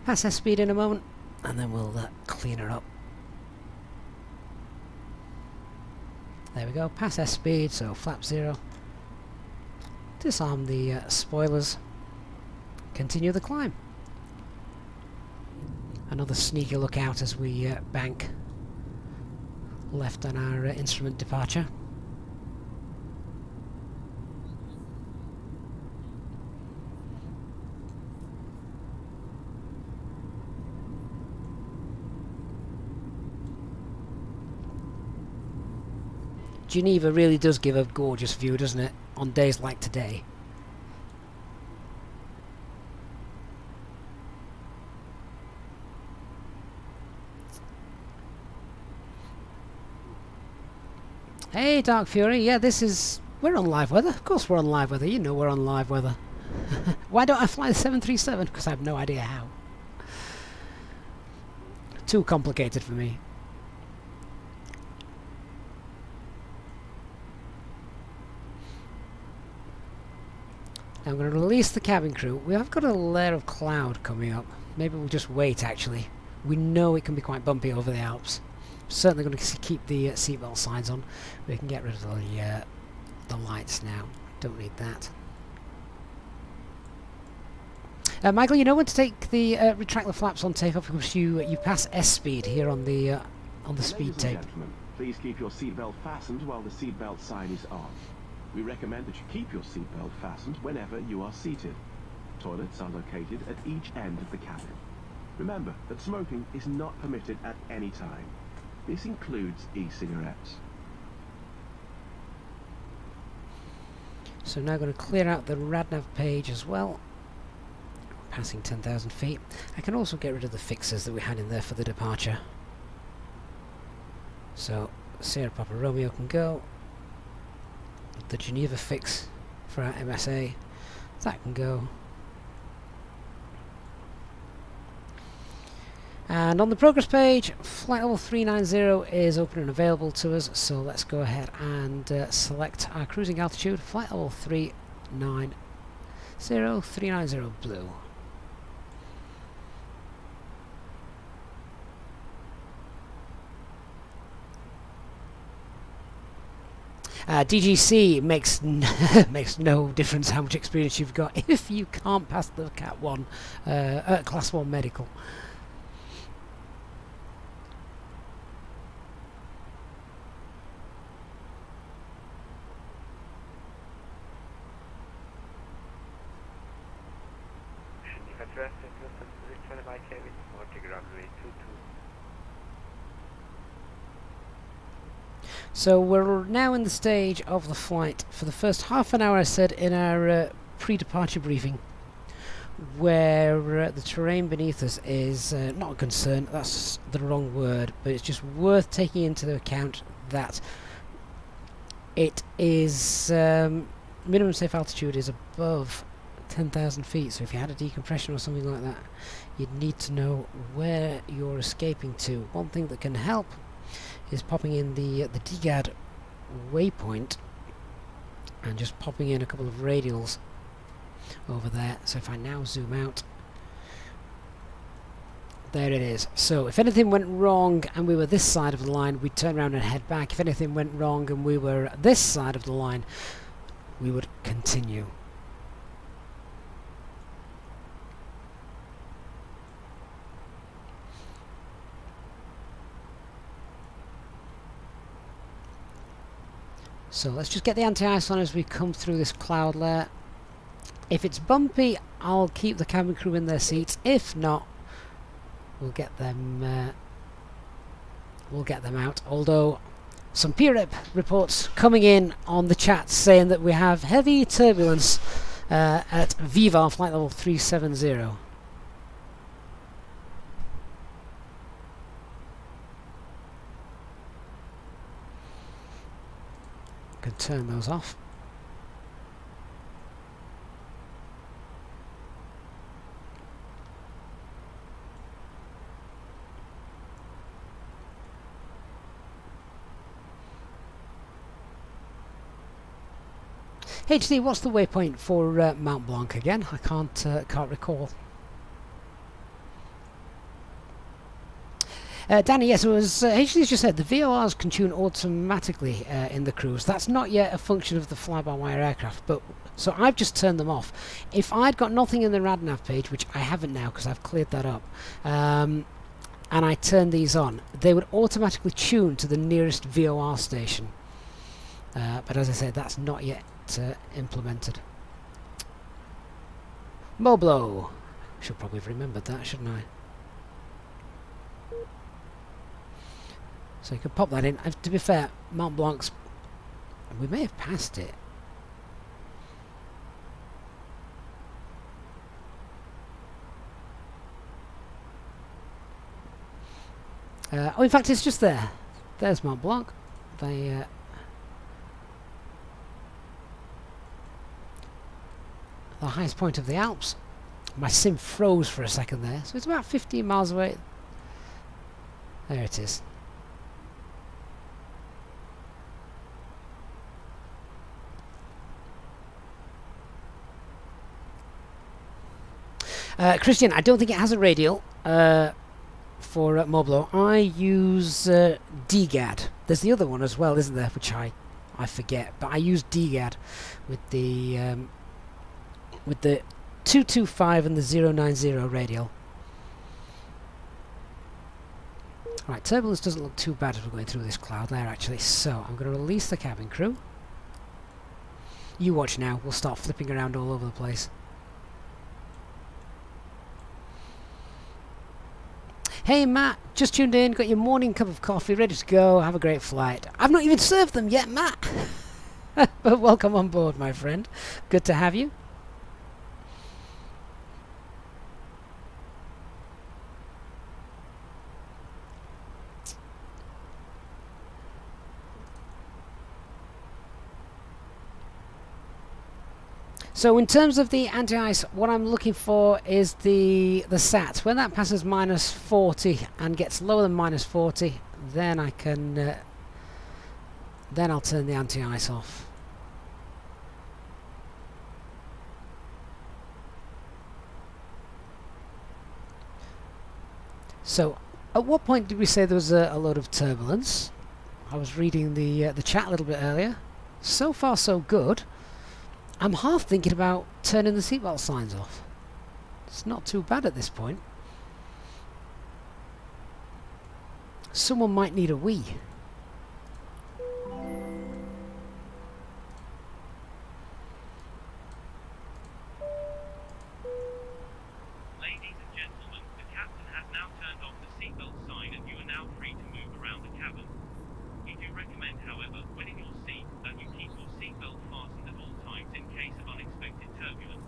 Pass S-speed in a moment, and then we'll clean her up. There we go, pass S-speed, so flap 0. Disarm the spoilers. Continue the climb. Another sneaky look out as we bank left on our instrument departure. Geneva really does give a gorgeous view, doesn't it, on days like today. Hey Dark Fury, yeah, we're on live weather. Of course we're on live weather, you know we're on live weather. Why don't I fly the 737? Because I have no idea how. Too complicated for me. Now I'm going to release the cabin crew. We have got a layer of cloud coming up. Maybe we'll just wait actually. We know it can be quite bumpy over the Alps. Certainly going to keep the seatbelt signs on. We can get rid of the lights now. Don't need that. Michael, you know when to take the retract the flaps on takeoff because you pass S speed here on the speed tape. Please keep your seatbelt fastened while the seatbelt sign is on. We recommend that you keep your seatbelt fastened whenever you are seated. Toilets are located at each end of the cabin. Remember that smoking is not permitted at any time. This includes e-cigarettes. So now I'm going to clear out the RadNav page as well. Passing 10,000 feet. I can also get rid of the fixes that we had in there for the departure. So Sierra Papa Romeo can go. The Geneva fix for our MSA, that can go. And on the progress page, flight level 390 is open and available to us, so let's go ahead and select our cruising altitude, flight level 390, 390 blue. DGC makes makes no difference how much experience you've got if you can't pass the Cat 1 Class 1 medical. Geneva traffic, return by Kevin, 40 runway 22. So we're now in the stage of the flight for the first half an hour, I said in our pre-departure briefing, where the terrain beneath us is not a concern, that's the wrong word, but it's just worth taking into account that it is minimum safe altitude is above 10,000 feet, so if you had a decompression or something like that, you'd need to know where you're escaping to. One thing that can help is popping in the DGAD waypoint and just popping in a couple of radials over there. So if I now zoom out, there it is. So if anything went wrong and we were this side of the line, we'd turn around and head back. If anything went wrong and we were this side of the line, we would continue. So let's just get the anti-ice on as we come through this cloud layer. If it's bumpy, I'll keep the cabin crew in their seats. If not, we'll get them out. Although some PREP reports coming in on the chat saying that we have heavy turbulence at Viva flight level 370. Can turn those off. HD, what's the waypoint for Mount Blanc again? I can't recall. Danny, yes, it was HD's just said the VORs can tune automatically in the cruise. That's not yet a function of the fly-by-wire aircraft, but so I've just turned them off. If I'd got nothing in the RadNav page, which I haven't now because I've cleared that up, and I turned these on, they would automatically tune to the nearest VOR station. But as I said, that's not yet implemented. Moblo. Should probably have remembered that, shouldn't I? So you could pop that in. To be fair, Mont Blanc's, we may have passed it. Oh, in fact, it's just there. There's Mont Blanc. They the highest point of the Alps. My sim froze for a second there, so it's about 15 miles away. There it is. Christian, I don't think it has a radial for Moblo. I use DGAD. There's the other one as well, isn't there, which I forget, but I use DGAD with the 225 and the 090 radial. Right, turbulence doesn't look too bad as we're going through this cloud there actually, so I'm going to release the cabin crew. You watch now, we'll start flipping around all over the place. Hey Matt, just tuned in, got your morning cup of coffee, ready to go, have a great flight. I've not even served them yet, Matt! But welcome on board, my friend. Good to have you. So in terms of the anti-ice, what I'm looking for is the SAT. When that passes -40 and gets lower than -40, then I can then I'll turn the anti-ice off. So at what point did we say there was a load of turbulence? I was reading the chat a little bit earlier. So far so good. I'm half thinking about turning the seatbelt signs off. It's not too bad at this point. Someone might need a wee. Ladies and gentlemen, the captain has now turned off the seatbelt sign and you are now free to move around the cabin. We do recommend, however, when in your seat, that you keep your seatbelt fastened at all times in case of unexpected turbulence.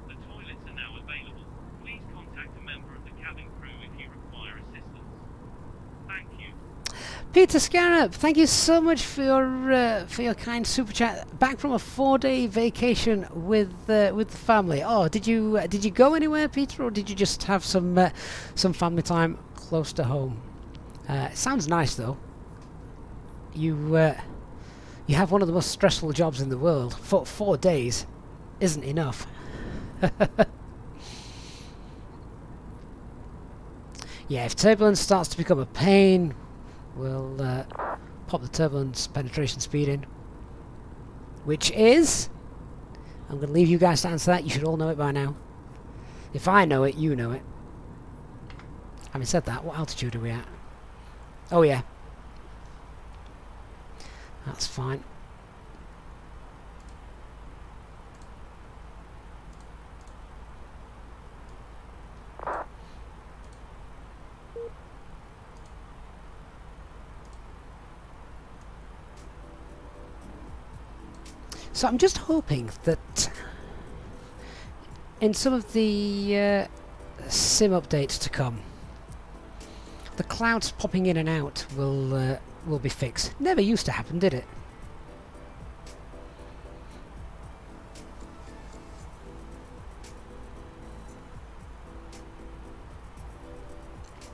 The toilets are now available. Please contact a member of the cabin crew if you require assistance. Thank you. Peter Scarab, thank you so much for your kind super chat. Back from a 4-day vacation with the family. Oh, did you go anywhere, Peter, or did you just have some family time close to home? It sounds nice though. You have one of the most stressful jobs in the world. 4 days isn't enough. Yeah, if turbulence starts to become a pain, we'll pop the turbulence penetration speed in, which is, I'm going to leave you guys to answer that. You should all know it by now. If I know it, you know it. Having said that, what altitude are we at? Oh yeah, that's fine. So I'm just hoping that in some of the sim updates to come, the clouds popping in and out will be fixed. Never used to happen, did it?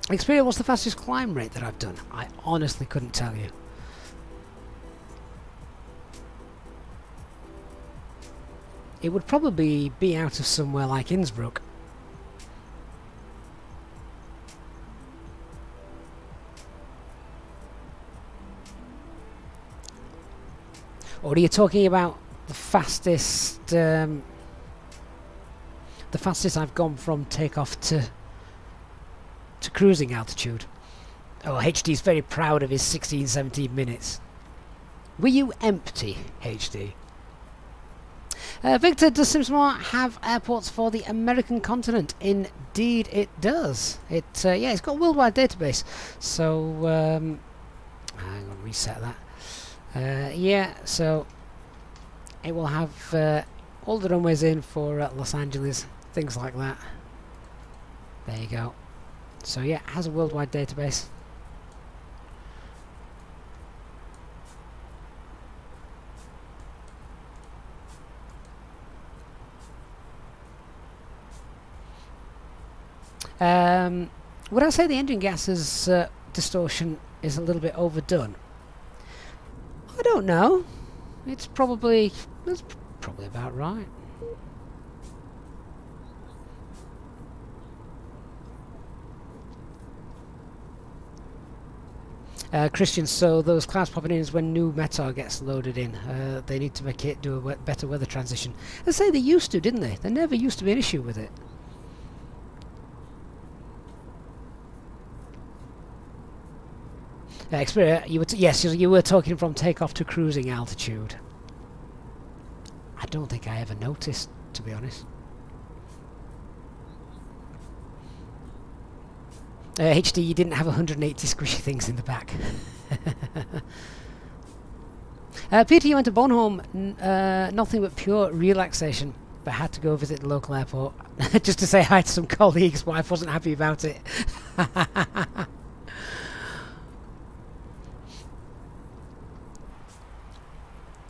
Xperia, what's the fastest climb rate that I've done? I honestly couldn't tell you. It would probably be out of somewhere like Innsbruck. Or are you talking about the fastest I've gone from takeoff to cruising altitude? Oh, HD's very proud of his 16-17 minutes. Were you empty, HD? Victor, does SimSmart have airports for the American continent? Indeed it does. Yeah, it's got a worldwide database. So, I'm going to reset that. Yeah, so it will have all the runways in for Los Angeles, things like that. There you go. So yeah, it has a worldwide database. Would I say the engine gas's distortion is a little bit overdone? I don't know. That's probably about right. Christian, so those clouds popping in is when new METAR gets loaded in. They need to make it do a better weather transition. I say they used to, didn't they? There never used to be an issue with it. Xperia, yes, you were talking from takeoff to cruising altitude. I don't think I ever noticed, to be honest. HD, you didn't have 180 squishy things in the back. Peter, you went to Bornholm, nothing but pure relaxation, but had to go visit the local airport just to say hi to some colleagues. Wife wasn't happy about it.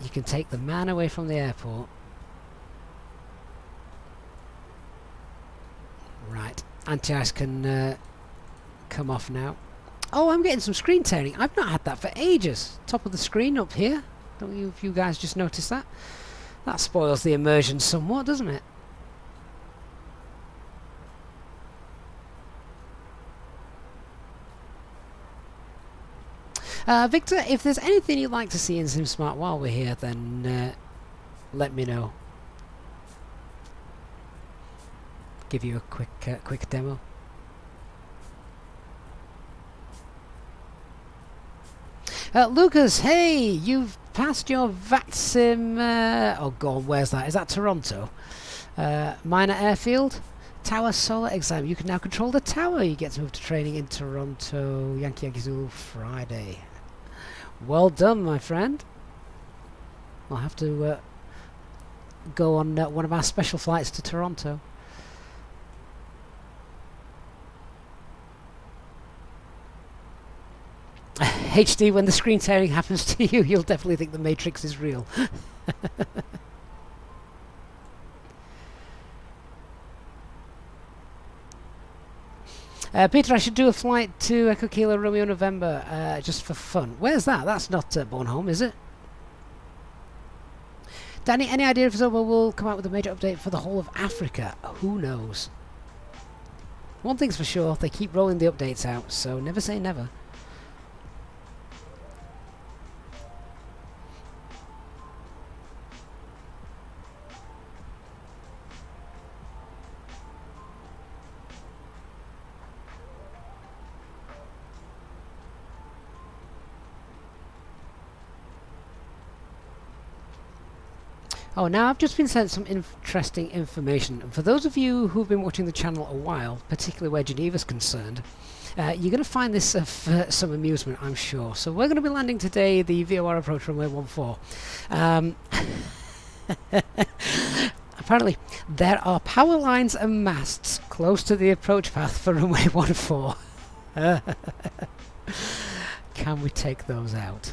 You can take the man away from the airport anti-ice can come off now. Oh, I'm getting some screen tearing. I've not had that for ages. Top of the screen up here. Don't you, if you guys just noticed that? That spoils the immersion somewhat, doesn't it? Victor, if there's anything you'd like to see in SimSmart while we're here, then let me know. Give you a quick demo. Lucas, hey, you've passed your VATSIM. Oh, God, where's that? Is that Toronto? Minor airfield, tower solar exam. You can now control the tower. You get to move to training in Toronto. Yankee Zulu Friday. Well done, my friend. I'll have to go on one of our special flights to Toronto. HD, when the screen tearing happens to you, you'll definitely think the Matrix is real. Peter, I should do a flight to Echo Kilo Romeo November just for fun. Where's that? That's not Bornholm, is it? Danny, any idea if Zobo will come out with a major update for the whole of Africa? Who knows? One thing's for sure, they keep rolling the updates out, so never say never. Oh, now I've just been sent some interesting information. And for those of you who've been watching the channel a while, particularly where Geneva's concerned, you're going to find this some amusement, I'm sure. So we're going to be landing today the VOR approach runway 14. Apparently, there are power lines and masts close to the approach path for runway 14. Can we take those out?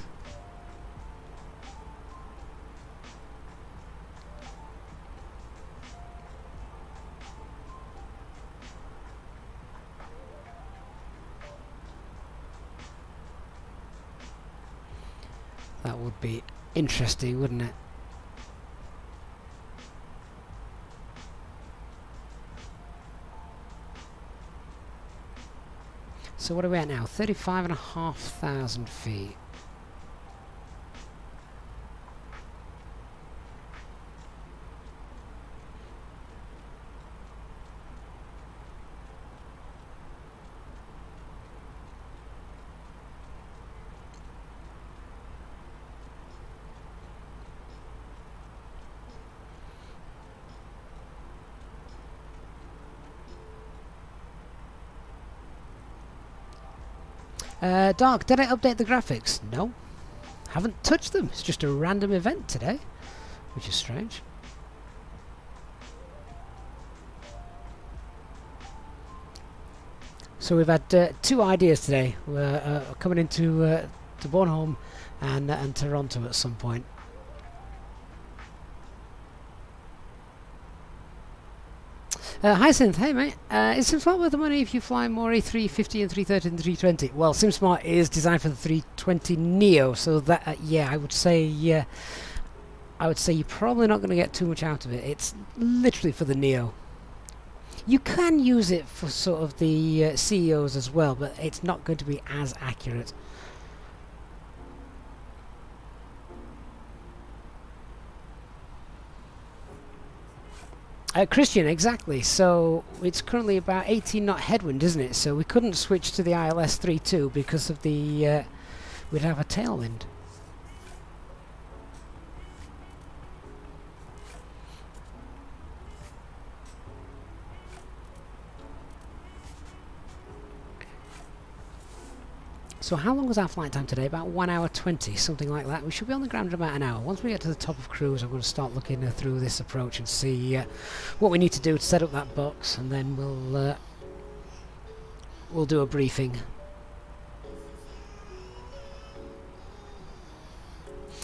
That would be interesting, wouldn't it? So what are we at now? 35,500 feet. Dark, did I update the graphics? No. Haven't touched them. It's just a random event today, which is strange. So we've had two ideas today. We're coming into to Bornholm and Toronto at some point. Hyacinth, hey mate, is SimSmart worth the money if you fly more A350 and 330 and 320? Well, SimSmart is designed for the 320 Neo, so that yeah, I would say you're probably not going to get too much out of it. It's literally for the Neo. You can use it for sort of the CEOs as well, but it's not going to be as accurate. Christian, exactly. So it's currently about 18 knot headwind, isn't it? So we couldn't switch to the ILS 32 because of the we'd have a tailwind. So how long was our flight time today? About 1 hour 20, something like that. We should be on the ground in about an hour. Once we get to the top of cruise, I'm going to start looking through this approach and see what we need to do to set up that box, and then we'll do a briefing.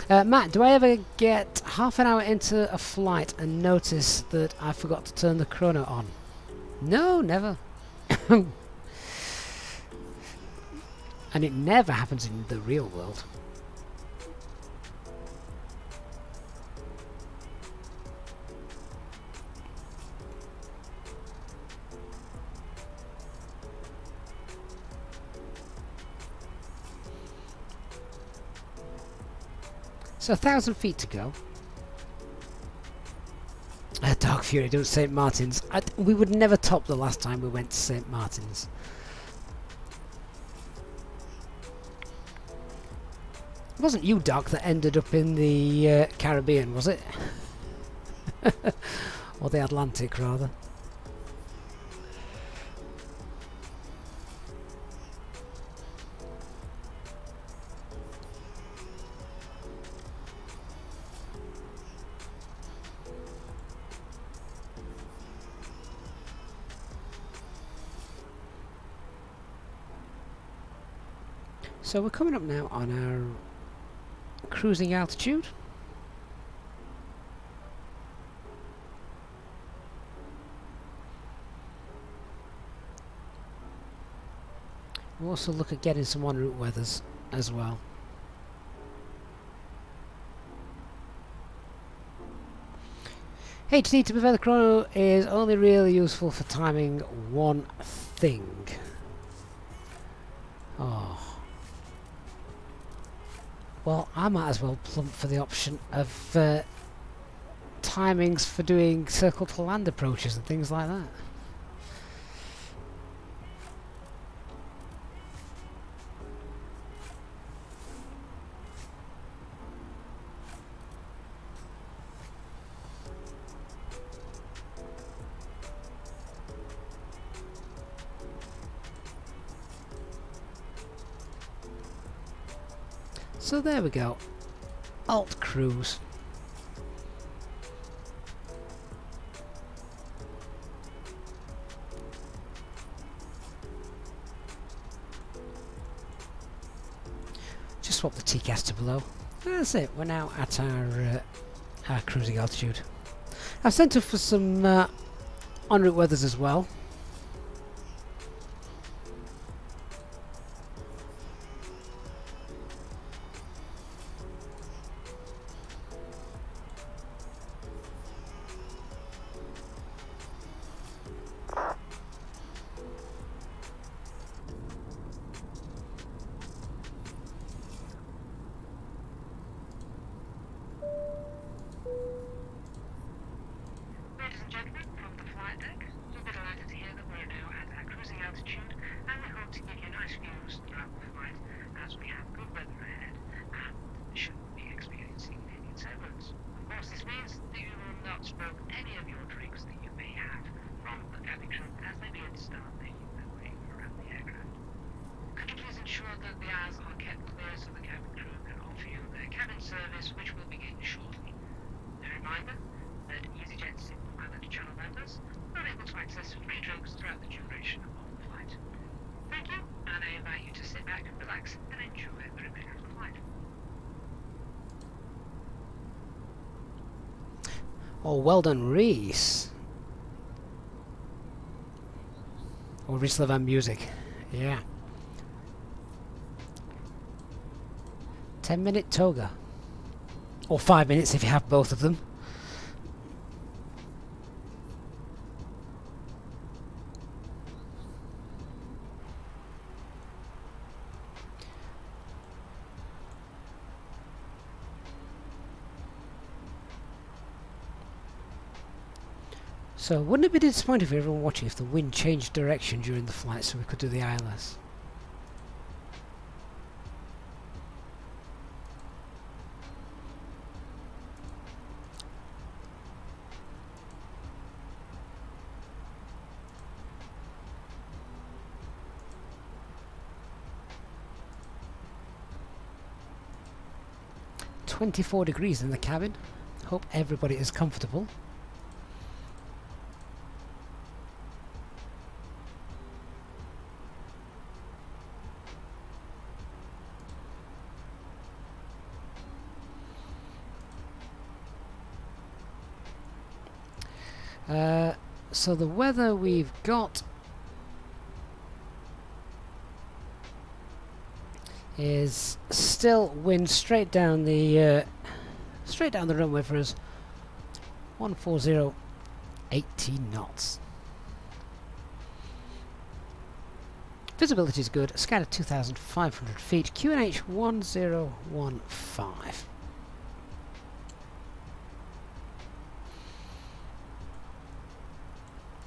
Matt, do I ever get half an hour into a flight and notice that I forgot to turn the chrono on? No, never. And it never happens in the real world. So 1,000 feet to go. Dark Fury does St. Martin's. We would never top the last time we went to St. Martin's. It wasn't you, Doc, that ended up in the Caribbean, was it? Or the Atlantic, rather. So we're coming up now on our cruising altitude. We'll also look at getting some en route weathers as well. HT to prevent the chrono is only really useful for timing one thing. Oh. Well, I might as well plump for the option of timings for doing circle to land approaches and things like that. So there we go. Alt cruise. Just swap the TCAS to below. That's it. We're now at our cruising altitude. I've sent off for some en route weathers as well. Ladies and gentlemen, from the flight deck, you'll be delighted to hear that we're now at our cruising altitude, and we hope to give you nice views throughout the flight as we have good weather ahead and shouldn't be experiencing any turbulence. Of course, this means that you will not smoke any of your drinks that you may have from the cabin crew as they begin to start making their way around the aircraft. Could you please ensure that the aisles are kept clear so the cabin crew can offer you their cabin service, which will begin shortly. A reminder that EasyJet Single Island Channel members are able to access free drinks throughout the duration of the flight. Thank you, and I invite you to sit back, relax, and enjoy the remainder of the flight. Oh, well done, Reese. Or Reese Levan Music. Yeah. 10-minute toga. Or 5 minutes if you have both of them. So, wouldn't it be disappointing for everyone watching if the wind changed direction during the flight so we could do the ILS? .24 degrees in the cabin. Hope everybody is comfortable. So the weather we've got is still wind straight down the runway for us. 140, 18 knots. Visibility is good. Scan at 2,500 feet. QNH 1015.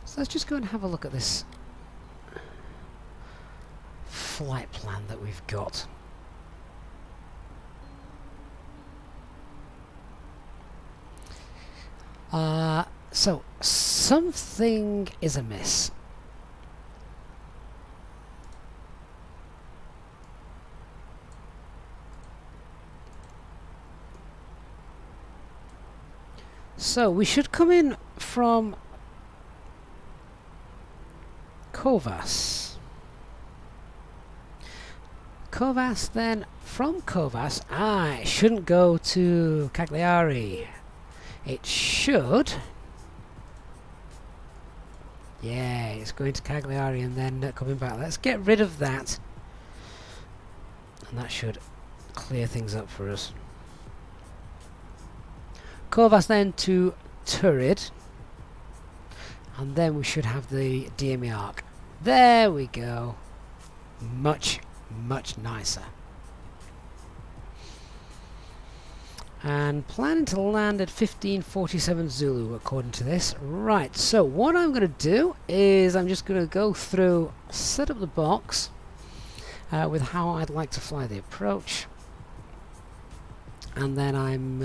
So let's just go and have a look at this flight plan that we've got. So something is amiss. So we should come in from Covas. Then from Covas, it shouldn't go to Cagliari. It should. Yeah, it's going to Cagliari and then coming back. Let's get rid of that. And that should clear things up for us. Covas then to Turid. And then we should have the DME arc. There we go. Much, much nicer. And planning to land at 1547 Zulu according to this. Right, so what I'm going to do is I'm just going to go through, set up the box with how I'd like to fly the approach. And then I'm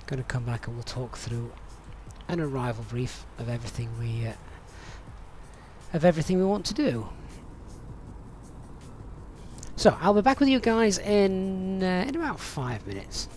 going to come back and we'll talk through an arrival brief of everything we want to do. So I'll be back with you guys in about 5 minutes.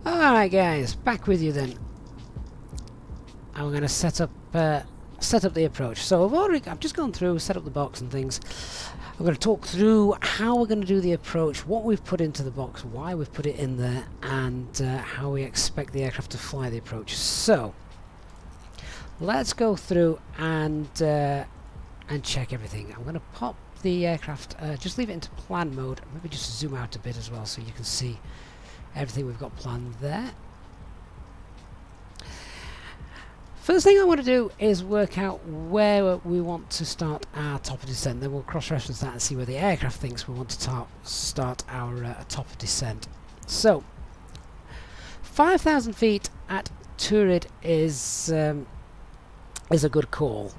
Alright guys, back with you then. I'm going to set up the approach. So I've just gone through, set up the box and things. I'm going to talk through how we're going to do the approach, what we've put into the box, why we've put it in there, and how we expect the aircraft to fly the approach. So let's go through and check everything. I'm going to pop the aircraft, just leave it into plan mode, maybe just zoom out a bit as well so you can see everything we've got planned there. First thing I want to do is work out where we want to start our top of descent. Then we'll cross-reference that and see where the aircraft thinks we want to start our top of descent. So 5,000 feet at Turid is a good call.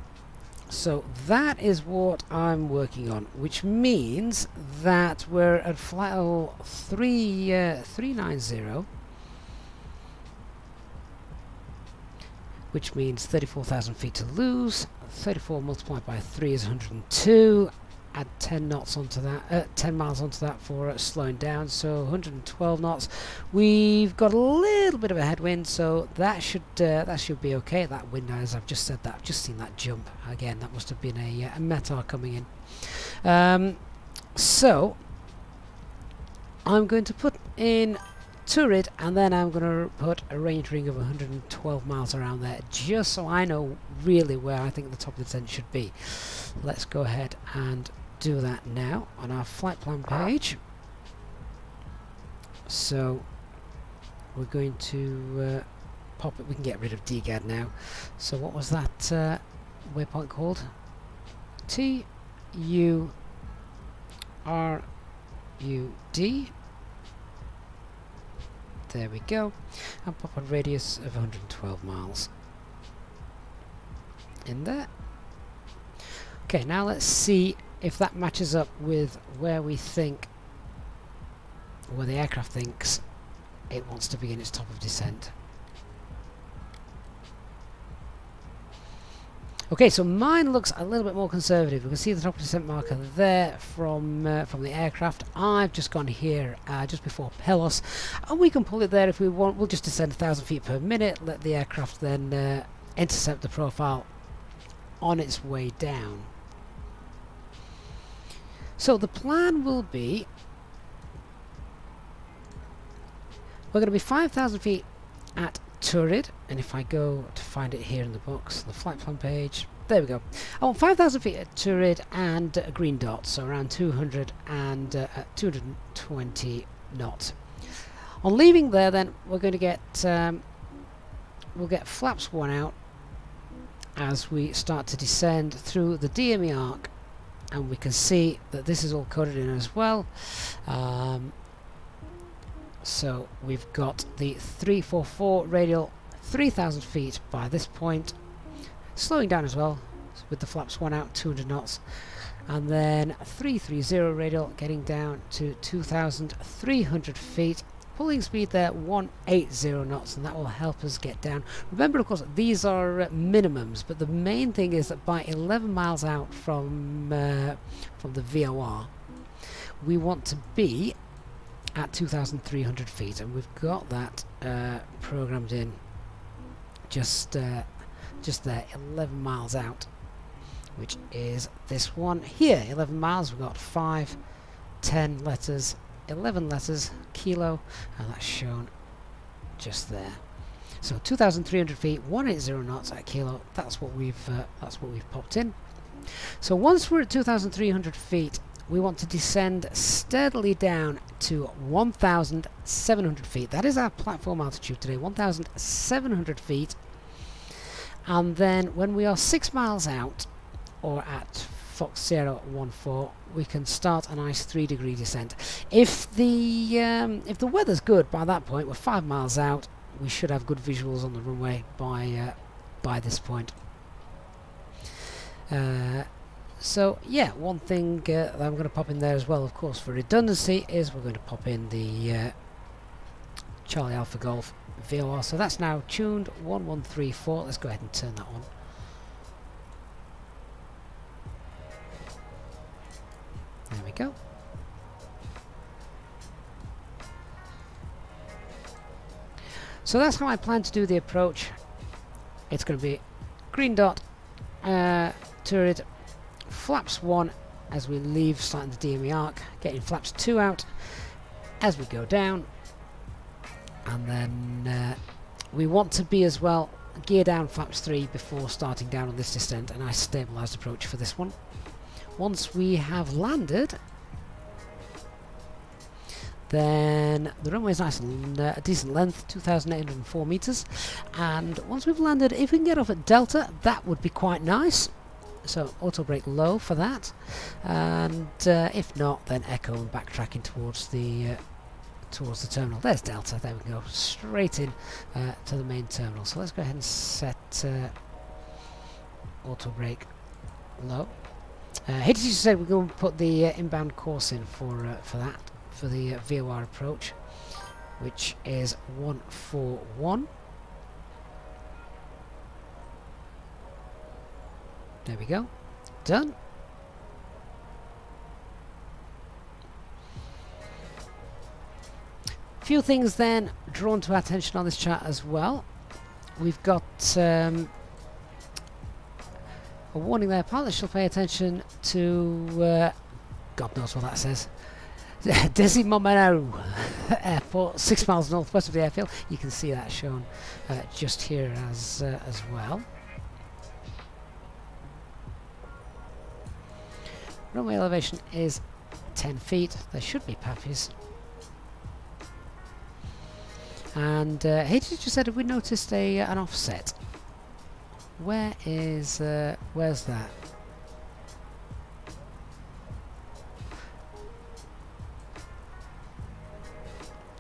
So that is what I'm working on, which means that we're at flight level 390, which means 34,000 feet to lose. 34 multiplied by 3 is 102. Add 10 knots onto that, 10 miles onto that for slowing down, so 112 knots. We've got a little bit of a headwind, so that should be okay. That wind, as I've just said, that I've just seen that jump again. That must have been a METAR coming in. So I'm going to put in Turid, and then I'm going to put a range ring of 112 miles around there, just so I know really where I think the top of the descent should be. Let's go ahead and do that now on our flight plan page. So we're going to pop it. We can get rid of DGAD now. So what was that waypoint called? TURUD. There we go. And pop a radius of 112 miles in there. Okay, now let's see if that matches up with where we think, where the aircraft thinks it wants to begin its top of descent. Okay, so mine looks a little bit more conservative. We can see the top of descent marker there from the aircraft. I've just gone here just before Pelos, and we can pull it there if we want. We'll just descend 1,000 feet per minute, let the aircraft then intercept the profile on its way down. So the plan will be, we're going to be 5,000 feet at Turid, and if I go to find it here in the box, the flight plan page, there we go. I want 5,000 feet at Turid and a green dot, so around 200 and 220 knots. On leaving there, then we're going to get we'll get flaps 1 out as we start to descend through the DME arc, and we can see that this is all coded in as well. So we've got the 344 radial 3,000 feet by this point, slowing down as well with the flaps 1 out, 200 knots, and then 330 radial getting down to 2,300 feet, pulling speed there 180 knots, and that will help us get down. Remember, of course, these are minimums, but the main thing is that by 11 miles out from the VOR, we want to be at 2,300 feet, and we've got that programmed in just there, 11 miles out, which is this one here. 11 miles. We've got 5, 10 letters, 11 letters, kilo, and that's shown just there. So 2,300 feet, 180 knots at kilo. That's what we've popped in. So once we're at 2,300 feet, we want to descend steadily down to 1,700 feet. That is our platform altitude today, 1,700 feet. And then when we are 6 miles out, or at Fox Sierra 14, we can start a nice 3-degree descent. If the weather's good by that point, we're 5 miles out. We should have good visuals on the runway by this point. So yeah, one thing that I'm going to pop in there as well, of course, for redundancy, is we're going to pop in the Charlie Alpha Golf VOR. So that's now tuned 1134. Let's go ahead and turn that on. There we go. So that's how I plan to do the approach. It's going to be green dot, turret, flaps 1 as we leave starting the DME arc, getting flaps 2 out as we go down, and then we want to be as well gear down flaps 3 before starting down on this descent. A nice stabilised approach for this one. Once we have landed, then the runway is nice and a decent length, 2,804 meters, and once we've landed, if we can get off at Delta, that would be quite nice. So auto brake low for that, and if not, then echo and backtracking towards the terminal. There's Delta. There we go, straight in to the main terminal. So let's go ahead and set auto brake low. HTC said we're going to put the inbound course in for that, for the VOR approach, which is 141. There we go. Done. A few things then drawn to our attention on this chart as well. We've got a warning there. Pilots shall pay attention to God knows what that says. Desimomero Airport, 6 miles northwest of the airfield. You can see that shown just here as well. Runway elevation is 10 feet. There should be pappies. And HT just said, have we noticed an offset? Where's that?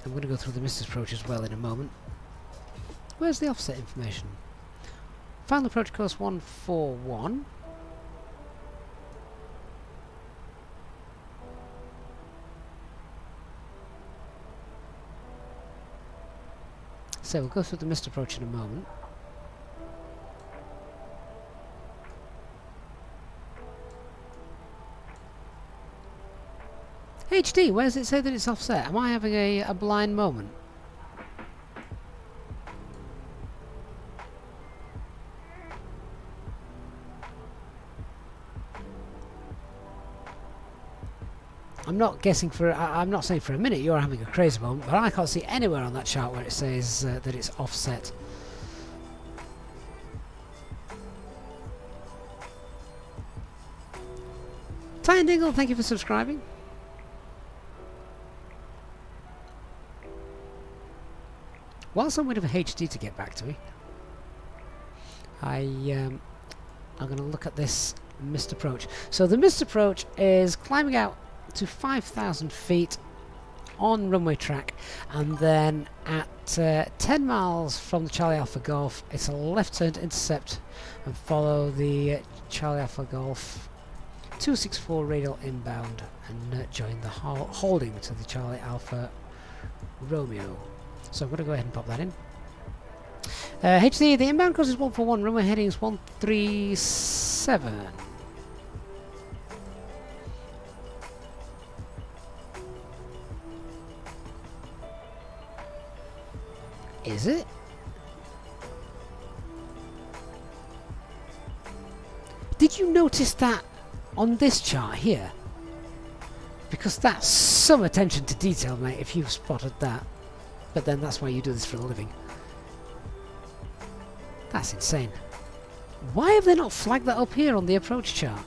I'm going to go through the missed approach as well in a moment. Where's the offset information? Final approach course 141. So we'll go through the missed approach in a moment. HD, where does it say that it's offset? Am I having a blind moment? I'm not guessing for. I'm not saying for a minute you're having a crazy moment, but I can't see anywhere on that chart where it says that it's offset. Ty and Dingle, thank you for subscribing. Whilst I'm waiting for HD to get back to me, I'm going to look at this missed approach. So the missed approach is climbing out to 5,000 feet on runway track, and then at 10 miles from the Charlie Alpha Golf, it's a left turn to intercept and follow the Charlie Alpha Golf 264 radial inbound and join the holding to the Charlie Alpha Romeo. So I'm going to go ahead and pop that in. HD, the inbound course is 141, runway heading is 137. Is it? Did you notice that on this chart here? Because that's some attention to detail, mate, if you've spotted that. But then that's why you do this for a living. That's insane. Why have they not flagged that up here on the approach chart?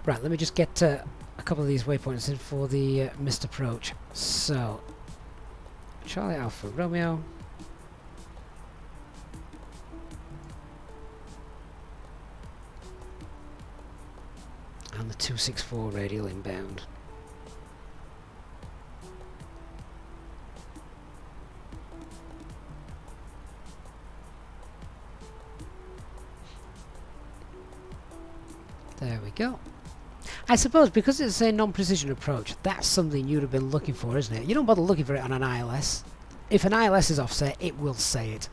Right, let me just get a couple of these waypoints in for the missed approach. So, Charlie Alpha Romeo. And the 264 radial inbound. There we go. I suppose because it's a non-precision approach, that's something you'd have been looking for, isn't it? You don't bother looking for it on an ILS. If an ILS is offset, it will say it.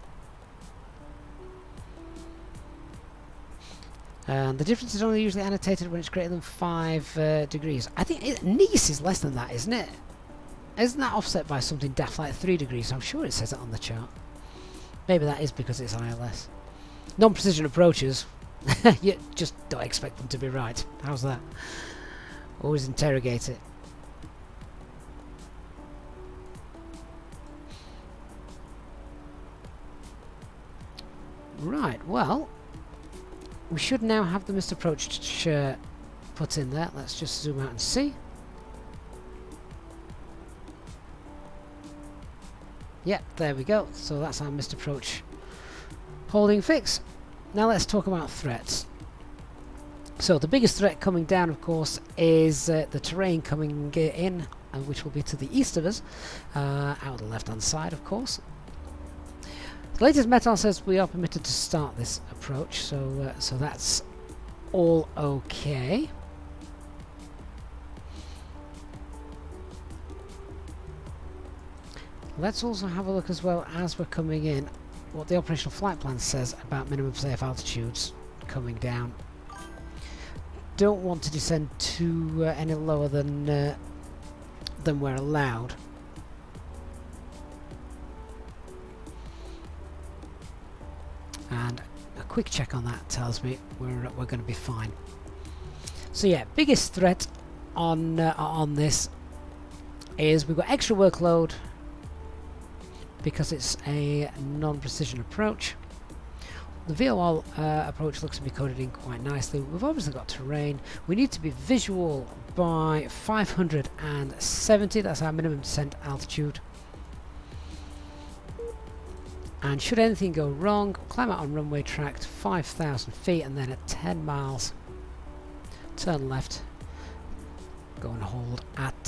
And the difference is only usually annotated when it's greater than 5 degrees. I think Nice is less than that, isn't it? Isn't that offset by something daft like 3 degrees? I'm sure it says it on the chart. Maybe that is because it's ILS. Non-precision approaches, you just don't expect them to be right. How's that? Always interrogate it. Right, well, we should now have the missed approach put in there. Let's just zoom out and see. Yep, there we go. So that's our missed approach holding fix. Now let's talk about threats. So the biggest threat coming down, of course, is the terrain coming in, which will be to the east of us, out the left-hand side, of course. The latest metal says we are permitted to start this approach, so so that's all okay. Let's also have a look as well as we're coming in what the operational flight plan says about minimum safe altitudes coming down. Don't want to descend to any lower than we're allowed. And a quick check on that tells me we're going to be fine. So yeah, biggest threat on this is we've got extra workload because it's a non-precision approach. The VOL approach looks to be coded in quite nicely. We've obviously got terrain. We need to be visual by 570. That's our minimum descent altitude. And should anything go wrong, climb out on runway track to 5,000 feet and then at 10 miles, turn left, go and hold at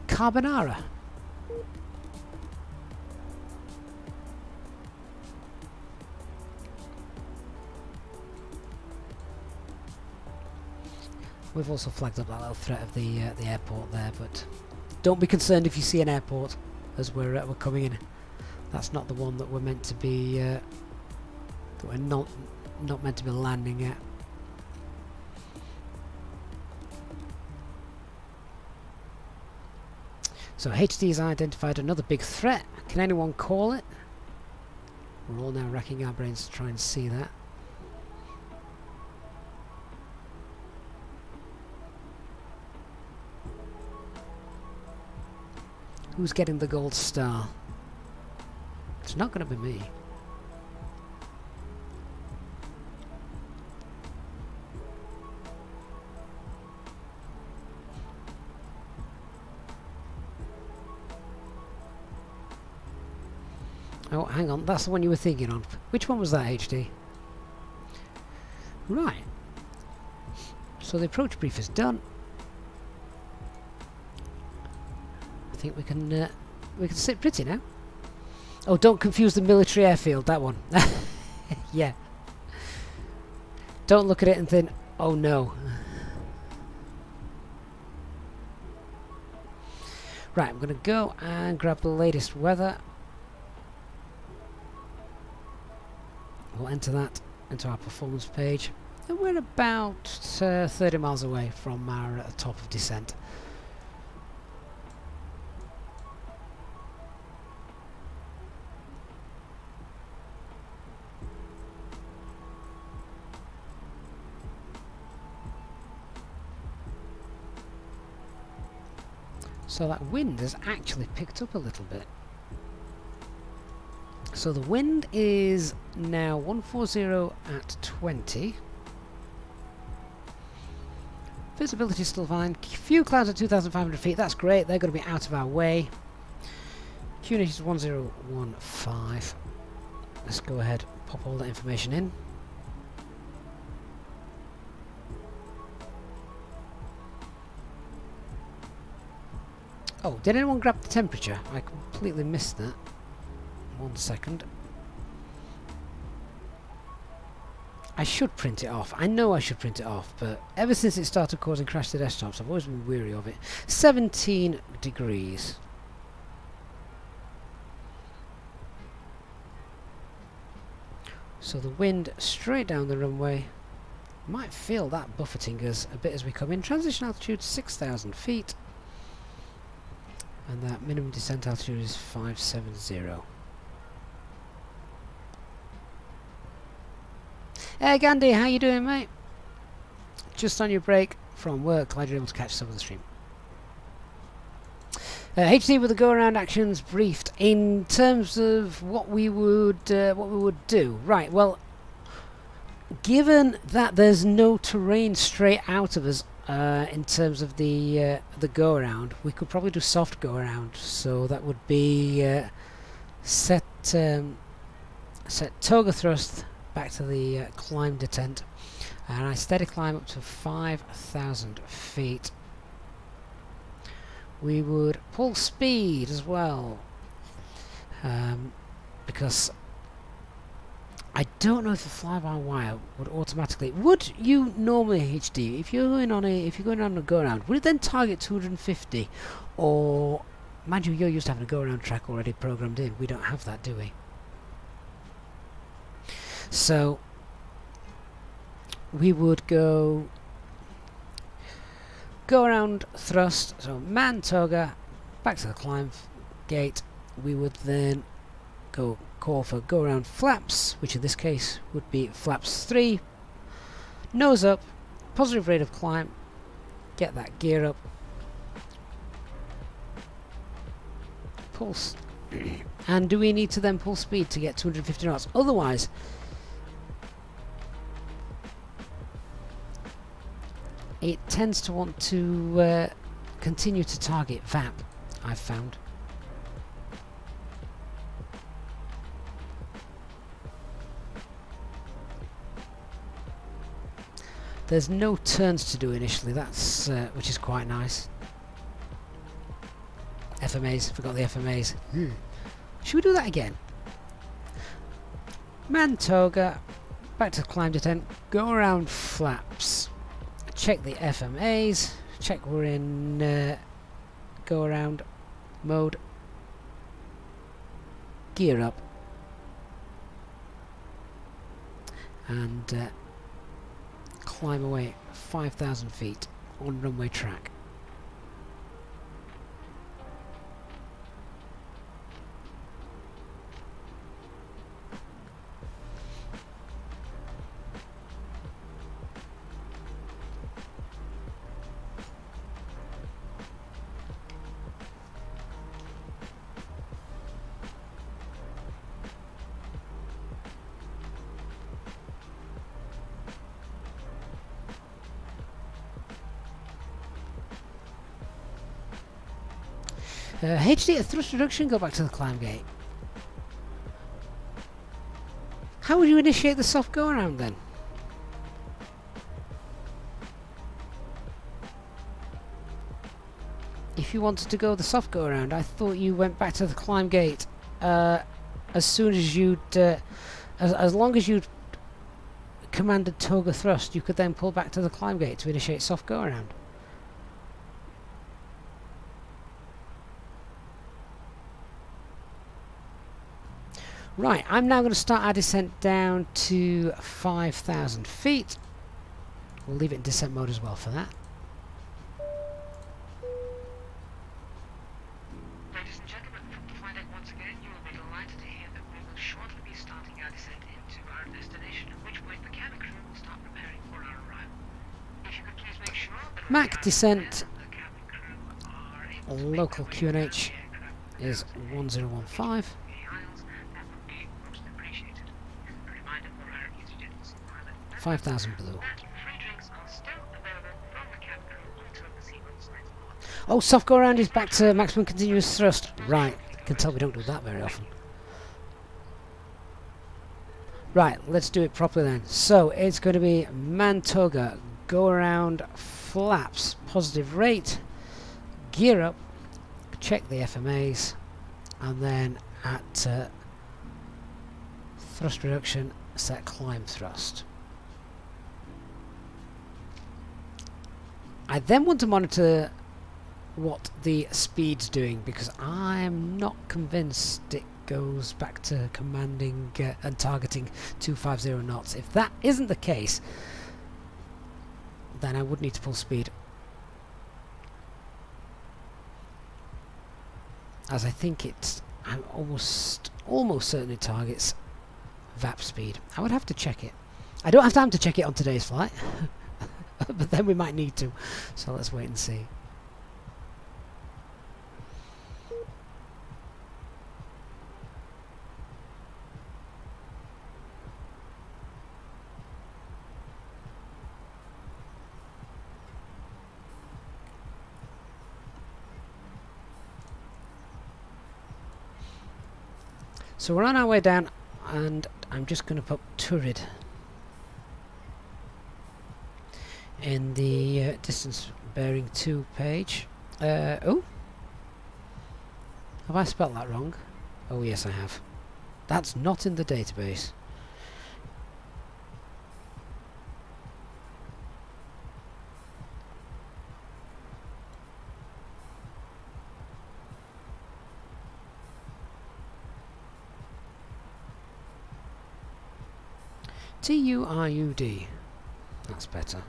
Carbonara. We've also flagged up that little threat of the airport there, but don't be concerned if you see an airport as we're coming in. That's not the one that we're meant to be. That we're not meant to be landing at. So HD has identified another big threat. Can anyone call it? We're all now racking our brains to try and see that. Who's getting the gold star? It's not going to be me. Oh, hang on. That's the one you were thinking of. Which one was that, HD? Right. So the approach brief is done. I think we can sit pretty now. Oh, don't confuse the military airfield, that one. Yeah. Don't look at it and think, oh no. Right, I'm going to go and grab the latest weather. We'll enter that into our performance page. And we're about 30 miles away from our top of descent. So that wind has actually picked up a little bit. So the wind is now 140 at 20. Visibility is still fine. Few clouds at 2,500 feet. That's great. They're going to be out of our way. QNH is 1015. Let's go ahead and pop all that information in. Oh, did anyone grab the temperature? I completely missed that. 1 second. I should print it off. I know I should print it off, but ever since it started causing crash to desktops, I've always been weary of it. 17 degrees. So the wind straight down the runway. Might feel that buffeting us a bit as we come in. Transition altitude 6,000 feet. And that minimum descent altitude is 570. Hey Gandhi, how you doing, mate? Just on your break from work, glad you're able to catch some of the stream. HD with the go-around actions briefed in terms of what we would do. Right. Well, given that there's no terrain straight out of us in terms of the go-around, we could probably do soft go-around. So that would be set toga thrust back to the climb detent, and I steady climb up to 5,000 feet. We would pull speed as well, because I don't know if the fly-by-wire would automatically. Would you normally, HD, if you're going on a go-around, would it then target 250, or mind you, you're used to having a go-around track already programmed in. We don't have that, do we? So we would go around thrust, so man toga, back to the climb gate. We would then call for go around flaps, which in this case would be flaps 3, nose up, positive rate of climb, get that gear up, pulse, and do we need to then pull speed to get 250 knots? Otherwise, it tends to want to continue to target VAP, I've found. There's no turns to do initially, that's which is quite nice. FMAs, forgot the FMAs. Should we do that again? Man toga, back to climb detent, go around flaps. Check the FMAs, check we're in go around mode, gear up, and climb away 5,000 feet on runway track. HD at thrust reduction, go back to the climb gate. How would you initiate the soft go around then? If you wanted to go the soft go around, I thought you went back to the climb gate as soon as you'd, as long as you'd commanded toga thrust, you could then pull back to the climb gate to initiate soft go around. Right, I'm now going to start our descent down to 5,000 feet. We'll leave it in descent mode as well for that. Ladies and gentlemen, from the flight deck once again, you will be delighted to hear that we will shortly be starting our descent into our destination, at which point the cabin crew will start preparing for our arrival. If you could please make sure that Mac descent. the cabin crew are in local QNH is 1015. 5,000 blue. Oh, soft go around is back to maximum continuous thrust. Right, can tell we don't do that very often. Right, let's do it properly then. So it's going to be Mantoga, go around, flaps, positive rate, gear up, check the FMAs, and then at thrust reduction, set climb thrust. I then want to monitor what the speed's doing, because I'm not convinced it goes back to commanding and targeting 250 knots. If that isn't the case, then I would need to pull speed, as I think I'm almost certain it targets VAP speed. I would have to check it. I don't have time to check it on today's flight, but then we might need to, so let's wait and see. So we're on our way down, and I'm just going to put Turid in the distance bearing 2 page. Oh, have I spelt that wrong? Oh yes, I have. That's not in the database. Turud. That's better.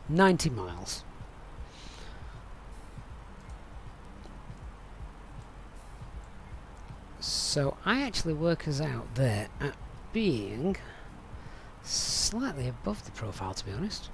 90 miles. So I actually work us out there at being slightly above the profile, to be honest.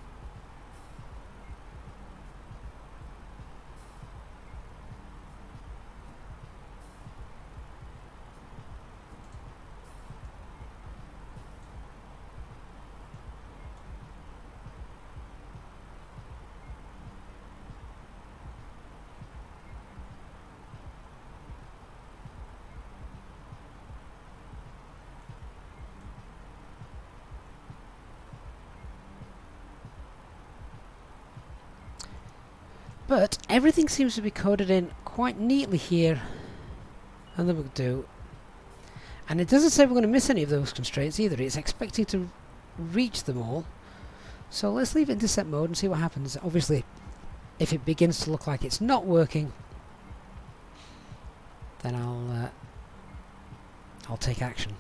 But everything seems to be coded in quite neatly here, and then we'll do. And it doesn't say we're going to miss any of those constraints either. It's expecting to reach them all. So let's leave it in descent mode and see what happens. Obviously, if it begins to look like it's not working, then I'll take action.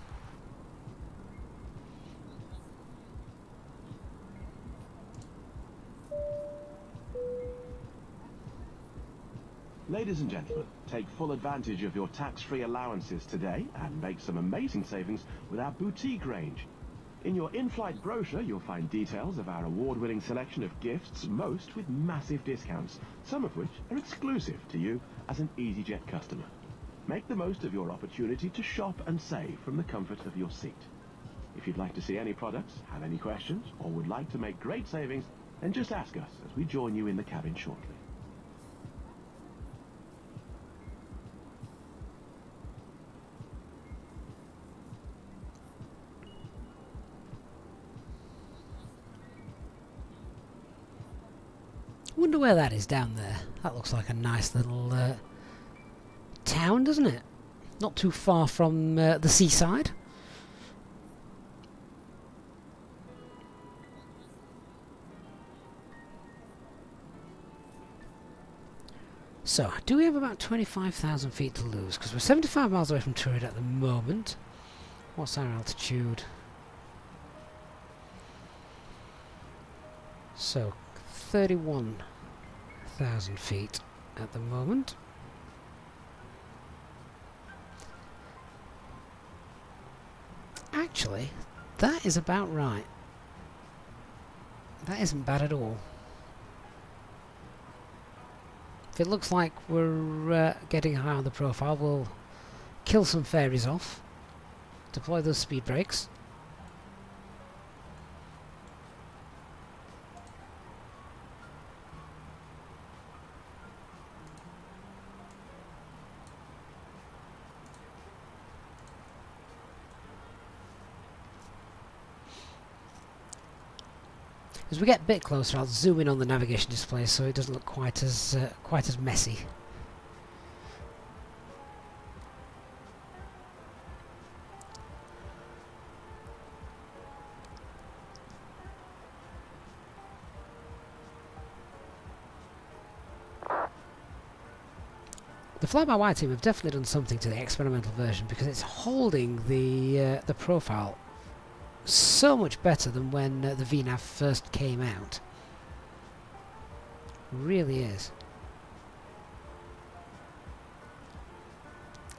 Ladies and gentlemen, take full advantage of your tax-free allowances today and make some amazing savings with our boutique range. In your in-flight brochure, you'll find details of our award-winning selection of gifts, most with massive discounts, some of which are exclusive to you as an EasyJet customer. Make the most of your opportunity to shop and save from the comfort of your seat. If you'd like to see any products, have any questions, or would like to make great savings, then just ask us as we join you in the cabin shortly. Wonder where that is down there. That looks like a nice little town, doesn't it? Not too far from the seaside. So, do we have about 25,000 feet to lose? Because we're 75 miles away from Turid at the moment. What's our altitude? So, 31,000 feet at the moment. Actually, that is about right. That isn't bad at all. If it looks like we're getting high on the profile, we'll kill some fairies off, deploy those speed brakes. As we get a bit closer, I'll zoom in on the navigation display so it doesn't look quite as messy. The FlyByWire team have definitely done something to the experimental version because it's holding the profile so much better than when the VNAV first came out. Really is.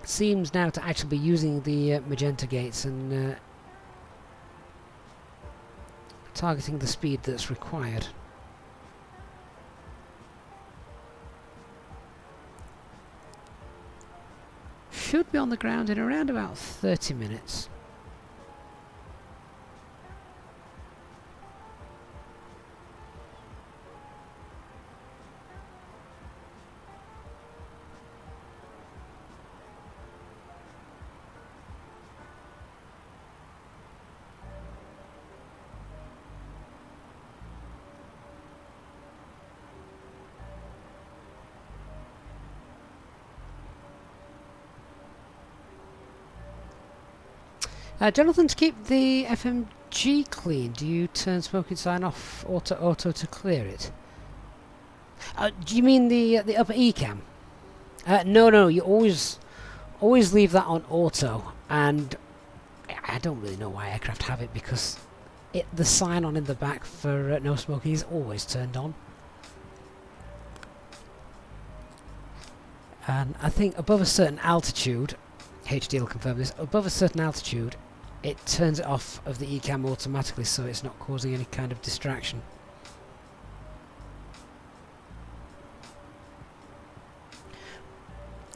Seems now to actually be using the magenta gates and targeting the speed that's required. Should be on the ground in around about 30 minutes. Jonathan, to keep the FMG clean, do you turn smoking sign off auto to clear it? Do you mean the upper E cam? No, you always leave that on auto, and I don't really know why aircraft have it because the sign on in the back for no smoking is always turned on. And I think above a certain altitude, HD will confirm this, above a certain altitude it turns it off of the eCam automatically so it's not causing any kind of distraction.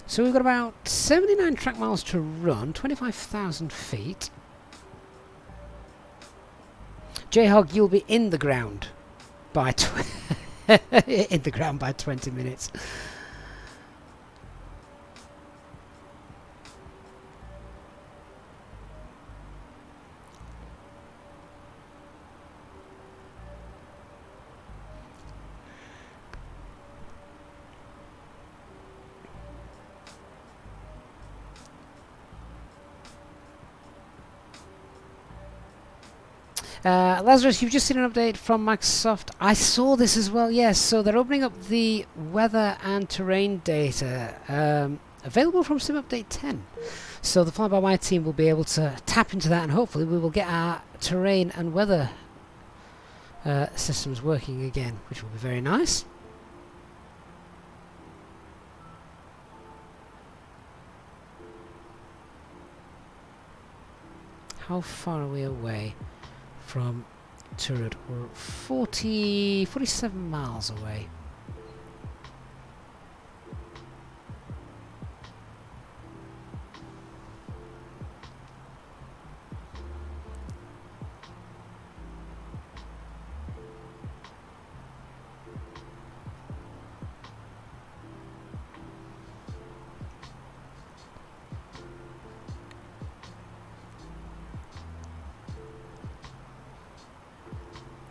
So we've got about 79 track miles to run, 25,000 feet. J-Hog, you'll be in the ground by 20 minutes. Lazarus, you've just seen an update from Microsoft. I saw this as well, yes. So they're opening up the weather and terrain data available from Sim Update 10. So the FlyByWire team will be able to tap into that and hopefully we will get our terrain and weather systems working again, which will be very nice. How far are we away from Turret? We're 47 miles away.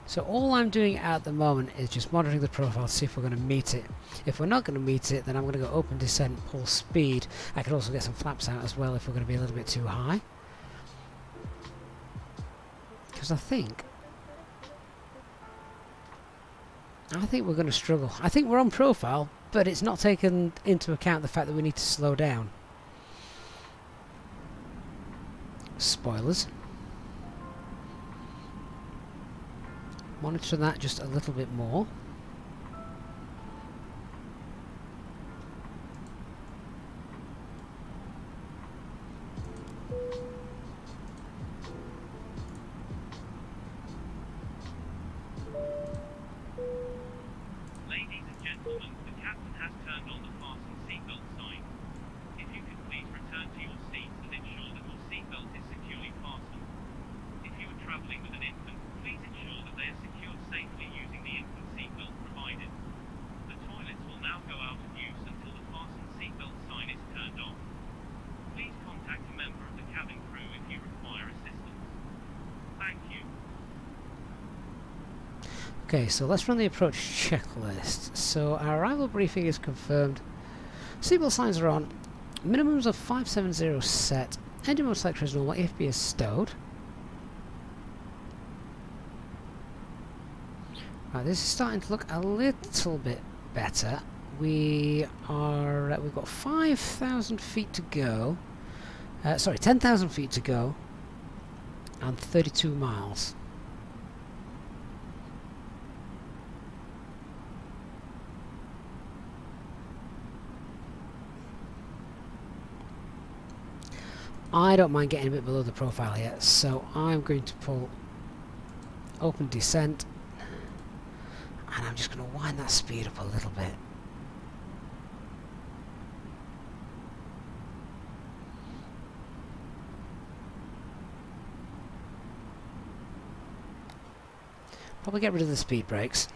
So all I'm doing at the moment is just monitoring the profile to see if we're going to meet it. If we're not going to meet it, then I'm going to go open descent, pull speed. I could also get some flaps out as well if we're going to be a little bit too high. Because I think we're going to struggle. I think we're on profile, but it's not taken into account the fact that we need to slow down. Spoilers. Monitor that just a little bit more. Ladies and gentlemen, the captain has turned Okay, so let's run the approach checklist. So our arrival briefing is confirmed. Seatbelt signs are on. Minimums of 570 set. Engine mode selector is normal. AFB is stowed. Right, this is starting to look a little bit better. We've got 5,000 feet to go. Sorry, 10,000 feet to go. And 32 miles. I don't mind getting a bit below the profile here, so I'm going to pull open descent, and I'm just going to wind that speed up a little bit. Probably get rid of the speed brakes.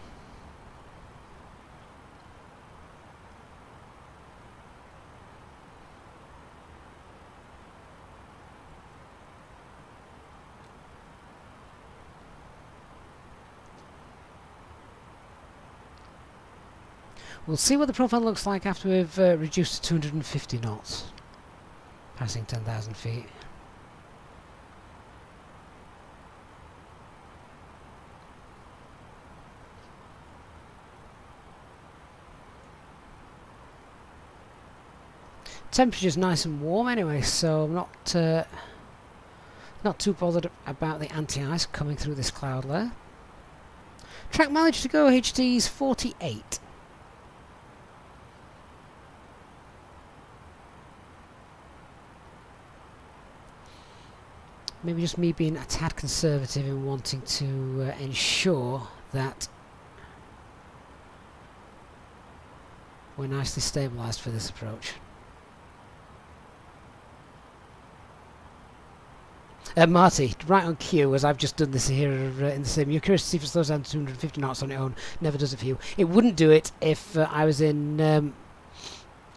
We'll see what the profile looks like after we've reduced to 250 knots, passing 10,000 feet. Temperature's nice and warm anyway, so I'm not too bothered about the anti-ice coming through this cloud layer. Track mileage to go, HT's 48. Maybe just me being a tad conservative in wanting to ensure that we're nicely stabilised for this approach. Marty, right on cue, as I've just done this here in the sim. You're curious to see if it slows down to 250 knots on its own. Never does it for you. It wouldn't do it if I was in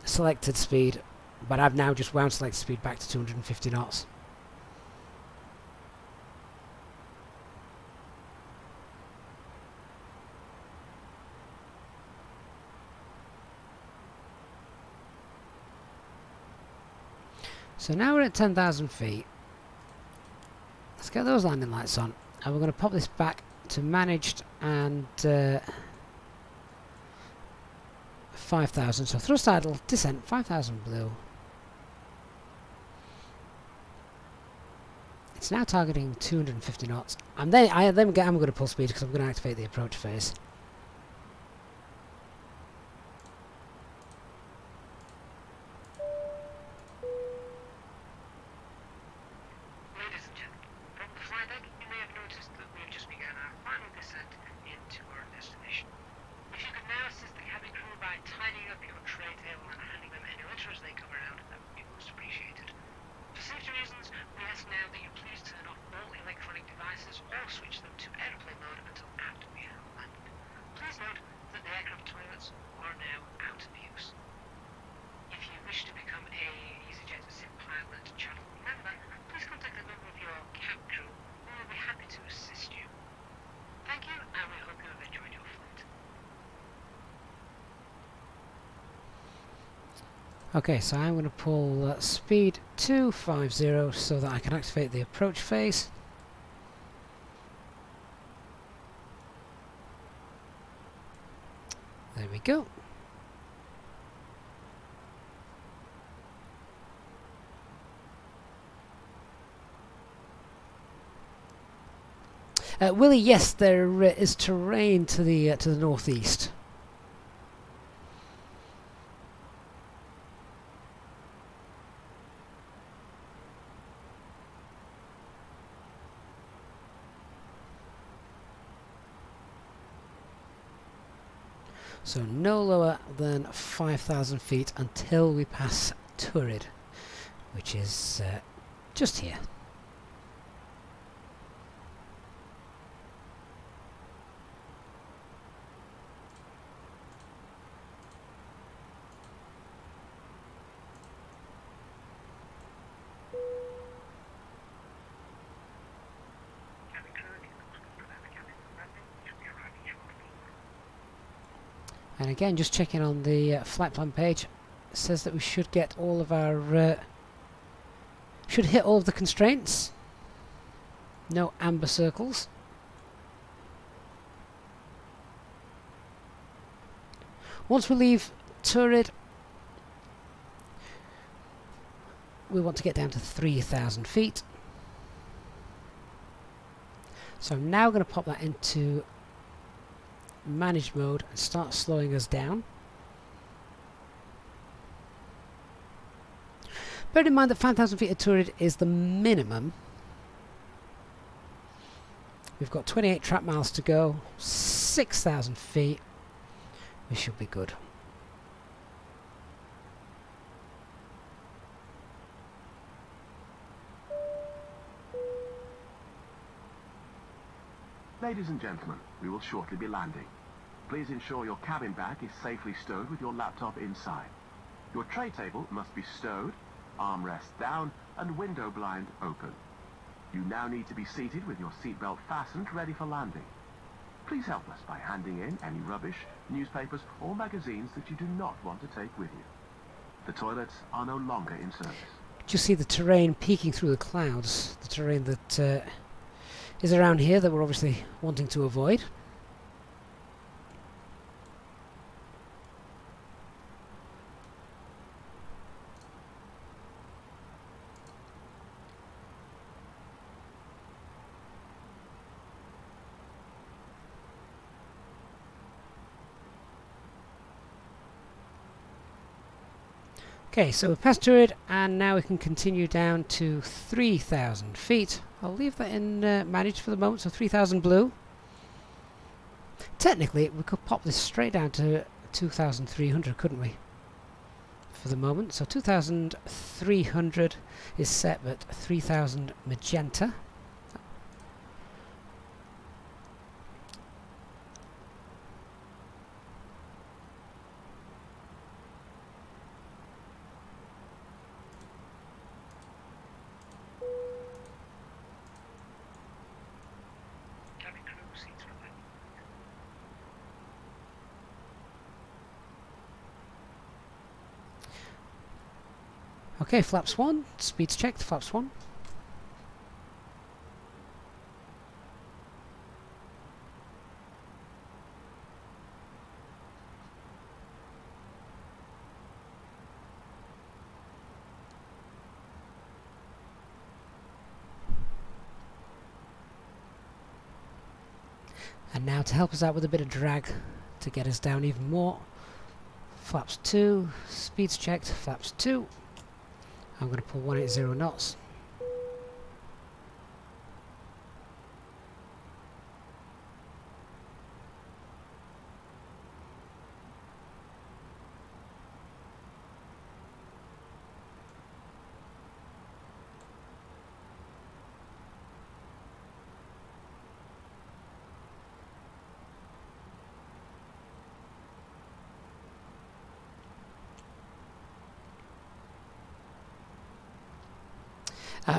selected speed, but I've now just wound selected speed back to 250 knots. So now we're at 10,000 feet. Let's get those landing lights on, and we're going to pop this back to managed and 5,000. So thrust idle, descent, 5,000 blue. It's now targeting 250 knots. And then I'm going to pull speed because I'm going to activate the approach phase. Okay, so I'm going to pull speed 250 so that I can activate the approach phase. There we go. Willie, yes, there is terrain to the northeast. So no lower than 5,000 feet until we pass Turid, which is just here. And again, just checking on the flight plan page, it says that we should get all of our should hit all of the constraints. No amber circles. Once we leave Turid, we want to get down to 3,000 feet. So I'm now going to pop that into manage mode and start slowing us down. Bear in mind that 5,000 feet of Turid is the minimum. We've got 28 trap miles to go, 6,000 feet. We should be good. Ladies and gentlemen, we will shortly be landing. Please ensure your cabin bag is safely stowed with your laptop inside. Your tray table must be stowed, armrest down, and window blind open. You now need to be seated with your seatbelt fastened, ready for landing. Please help us by handing in any rubbish, newspapers, or magazines that you do not want to take with you. The toilets are no longer in service. Just see the terrain peeking through the clouds. The terrain that is around here that we're obviously wanting to avoid. Okay, so we've passed through it, and now we can continue down to 3,000 feet. I'll leave that in managed for the moment, so 3,000 blue. Technically, we could pop this straight down to 2,300, couldn't we? For the moment, so 2,300 is set, but 3,000 magenta. Okay, flaps 1, speeds checked, flaps 1. And now to help us out with a bit of drag to get us down even more, flaps 2, speeds checked, flaps 2. I'm going to pull 180 knots.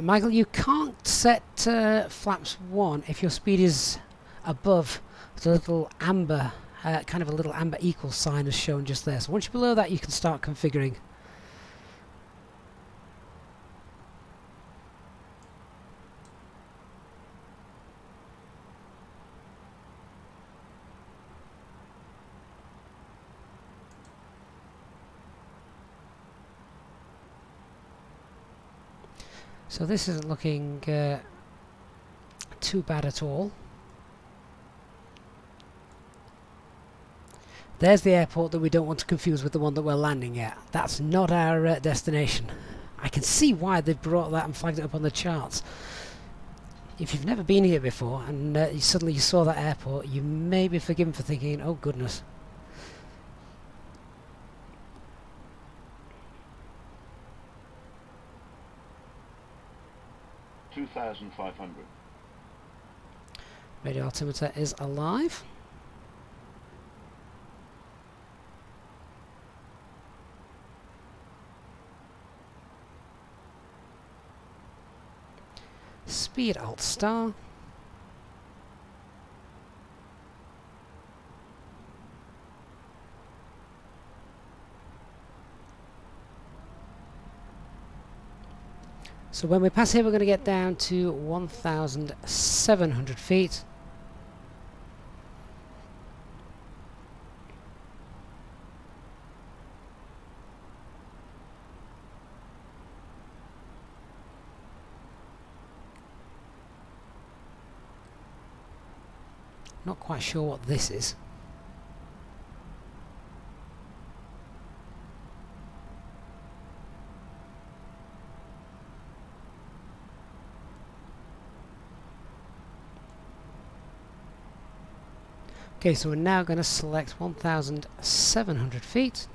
Michael, you can't set flaps 1 if your speed is above the little amber, kind of a little amber equal sign as shown just there. So once you're below that, you can start configuring. So this isn't looking too bad at all. There's the airport that we don't want to confuse with the one that we're landing at. That's not our destination. I can see why they've brought that and flagged it up on the charts. If you've never been here before and suddenly you saw that airport, you may be forgiven for thinking, oh goodness. 2,500. Radio altimeter is alive. Speed alt star. So when we pass here, we're going to get down to 1,700 feet. Not quite sure what this is. Okay, so we're now going to select 1,700 feet.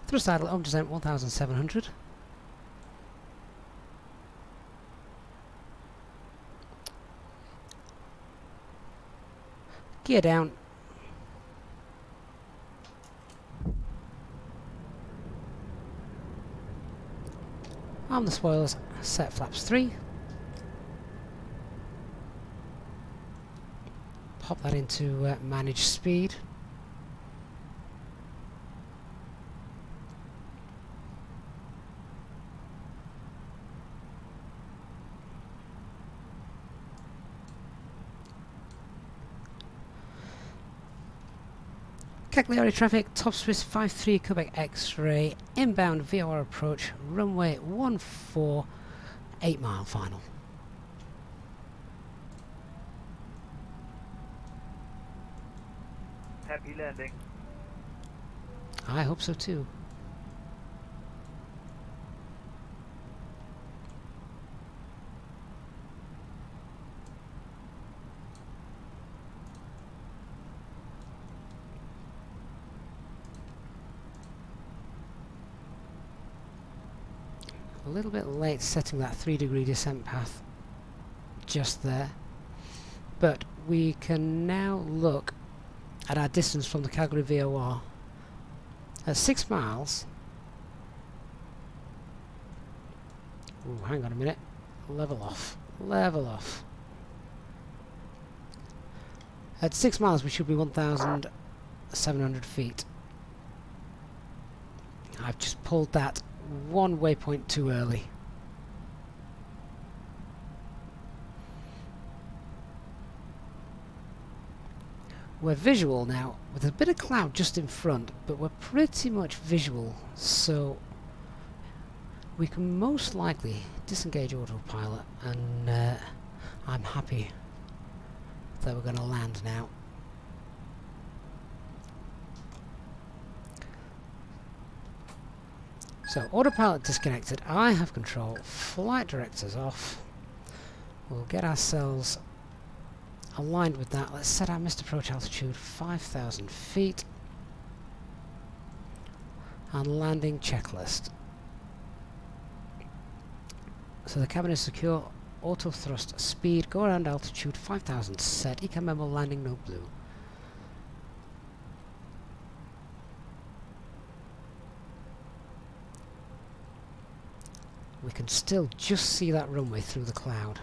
Thrust idle on descent 1,700. Gear down. Arm the spoilers, set flaps 3. Pop that into manage speed. Cagliari traffic, top Swiss 53 Quebec X-ray, inbound VOR approach, runway 14, 8 mile final. Happy landing. I hope so too. A little bit late setting that 3-degree descent path just there, but we can now look at our distance from the Calgary VOR. At 6 miles. Ooh, hang on a minute. Level off. Level off. At 6 miles we should be 1,700 feet. I've just pulled that one waypoint too early. We're visual now, with a bit of cloud just in front, but we're pretty much visual, so we can most likely disengage autopilot, and I'm happy that we're going to land now. So, autopilot disconnected, I have control, flight directors off. We'll get ourselves aligned with that. Let's set our missed approach altitude 5,000 feet and landing checklist. So the cabin is secure, auto thrust speed, go around altitude 5,000 set, ECA memo landing no blue. We can still just see that runway through the cloud.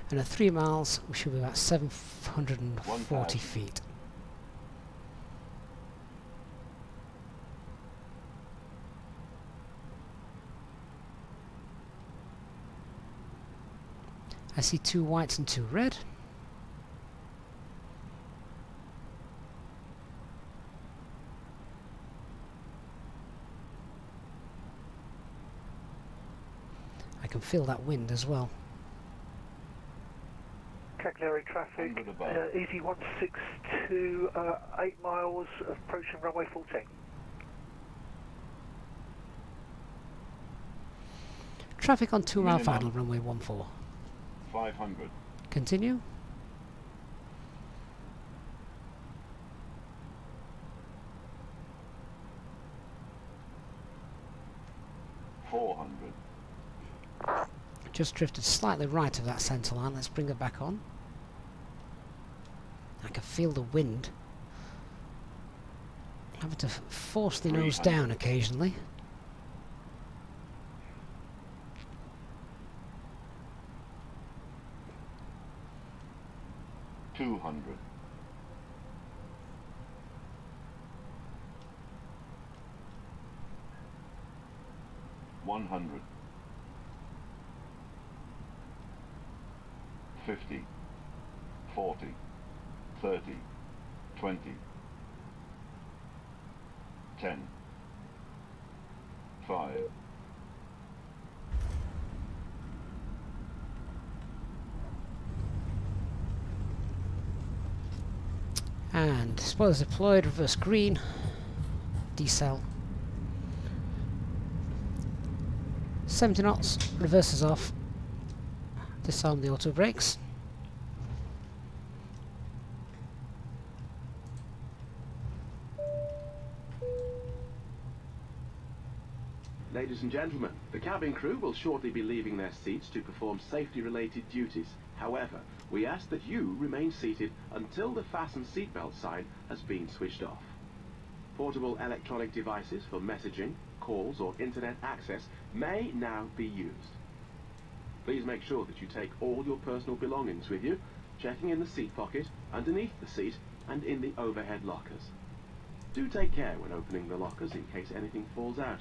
And at 3 miles, we should be about 740 feet. I see 2 whites and 2 red. I can feel that wind as well. Cagliari traffic, easy 162, 8 miles, approaching runway 14. Traffic on 2 mile final, runway 14. 500. Continue. Just drifted slightly right of that centre line. Let's bring it back on. I can feel the wind. Having to force the nose down occasionally. 200. 100. 50. 40. 30. 20. 10. 5. And spoilers deployed, reverse green, decel. 70 knots, reverses off, disarm the auto brakes. Ladies and gentlemen, the cabin crew will shortly be leaving their seats to perform safety-related duties. However, we ask that you remain seated until the fasten seatbelt sign has been switched off. Portable electronic devices for messaging, calls or internet access may now be used. Please make sure that you take all your personal belongings with you, checking in the seat pocket, underneath the seat and in the overhead lockers. Do take care when opening the lockers in case anything falls out.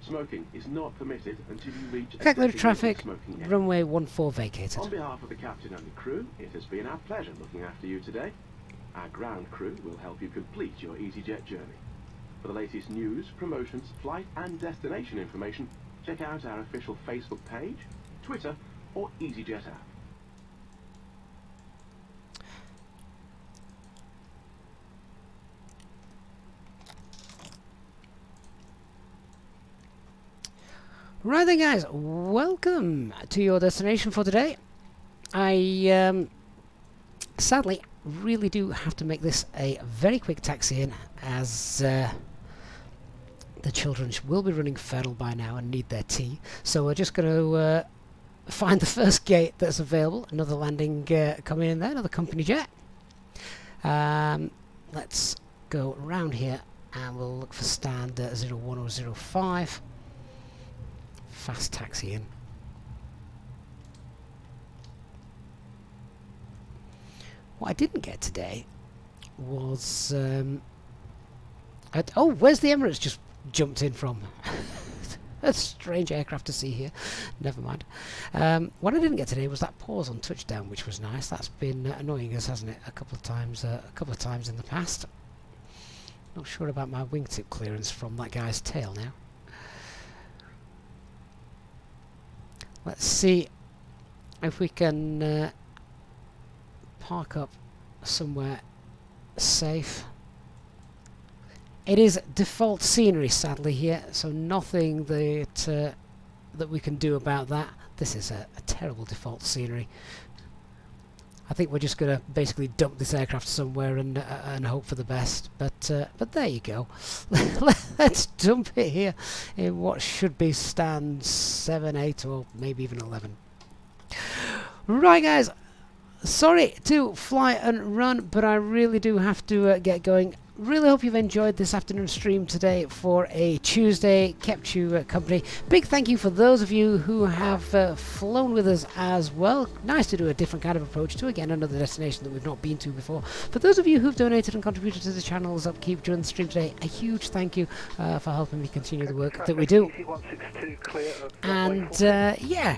Smoking is not permitted until you reach a Cagliari traffic, smoking area. runway 14 vacated. On behalf of the captain and the crew, it has been our pleasure looking after you today. Our ground crew will help you complete your EasyJet journey. For the latest news, promotions, flight and destination information, check out our official Facebook page, Twitter or EasyJet app. Right then guys, welcome to your destination for today. I sadly really do have to make this a very quick taxi in, as the children will be running feral by now and need their tea. So we're just going to find the first gate that's available. Another landing coming in there, another company jet. Let's go around here and we'll look for stand 01005. Fast taxi in. What I didn't get today was oh, where's the Emirates just jumped in from? A strange aircraft to see here. Never mind. What I didn't get today was that pause on touchdown, which was nice. That's been annoying us, hasn't it? A couple of times in the past. Not sure about my wingtip clearance from that guy's tail now. Let's see if we can park up somewhere safe. It is default scenery sadly here, so nothing that we can do about that. This is a terrible default scenery. I think we're just going to basically dump this aircraft somewhere and hope for the best. But there you go. Let's dump it here in what should be stand 7, 8 or maybe even 11. Right guys, sorry to fly and run, but I really do have to get going. Really hope you've enjoyed this afternoon stream today for a Tuesday, kept you company. Big thank you for those of you who have flown with us as well. Nice to do a different kind of approach to, again, another destination that we've not been to before. For those of you who've donated and contributed to the channel's upkeep during the stream today, a huge thank you for helping me continue the work that we do. And yeah,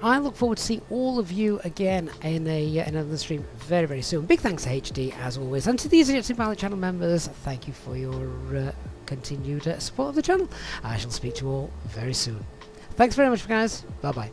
I look forward to seeing all of you again in another stream very, very soon. Big thanks to HD as always, and to the EasyJet Pilot channel members. Thank you for your continued support of the channel. I shall speak to you all very soon. Thanks very much, guys. Bye bye.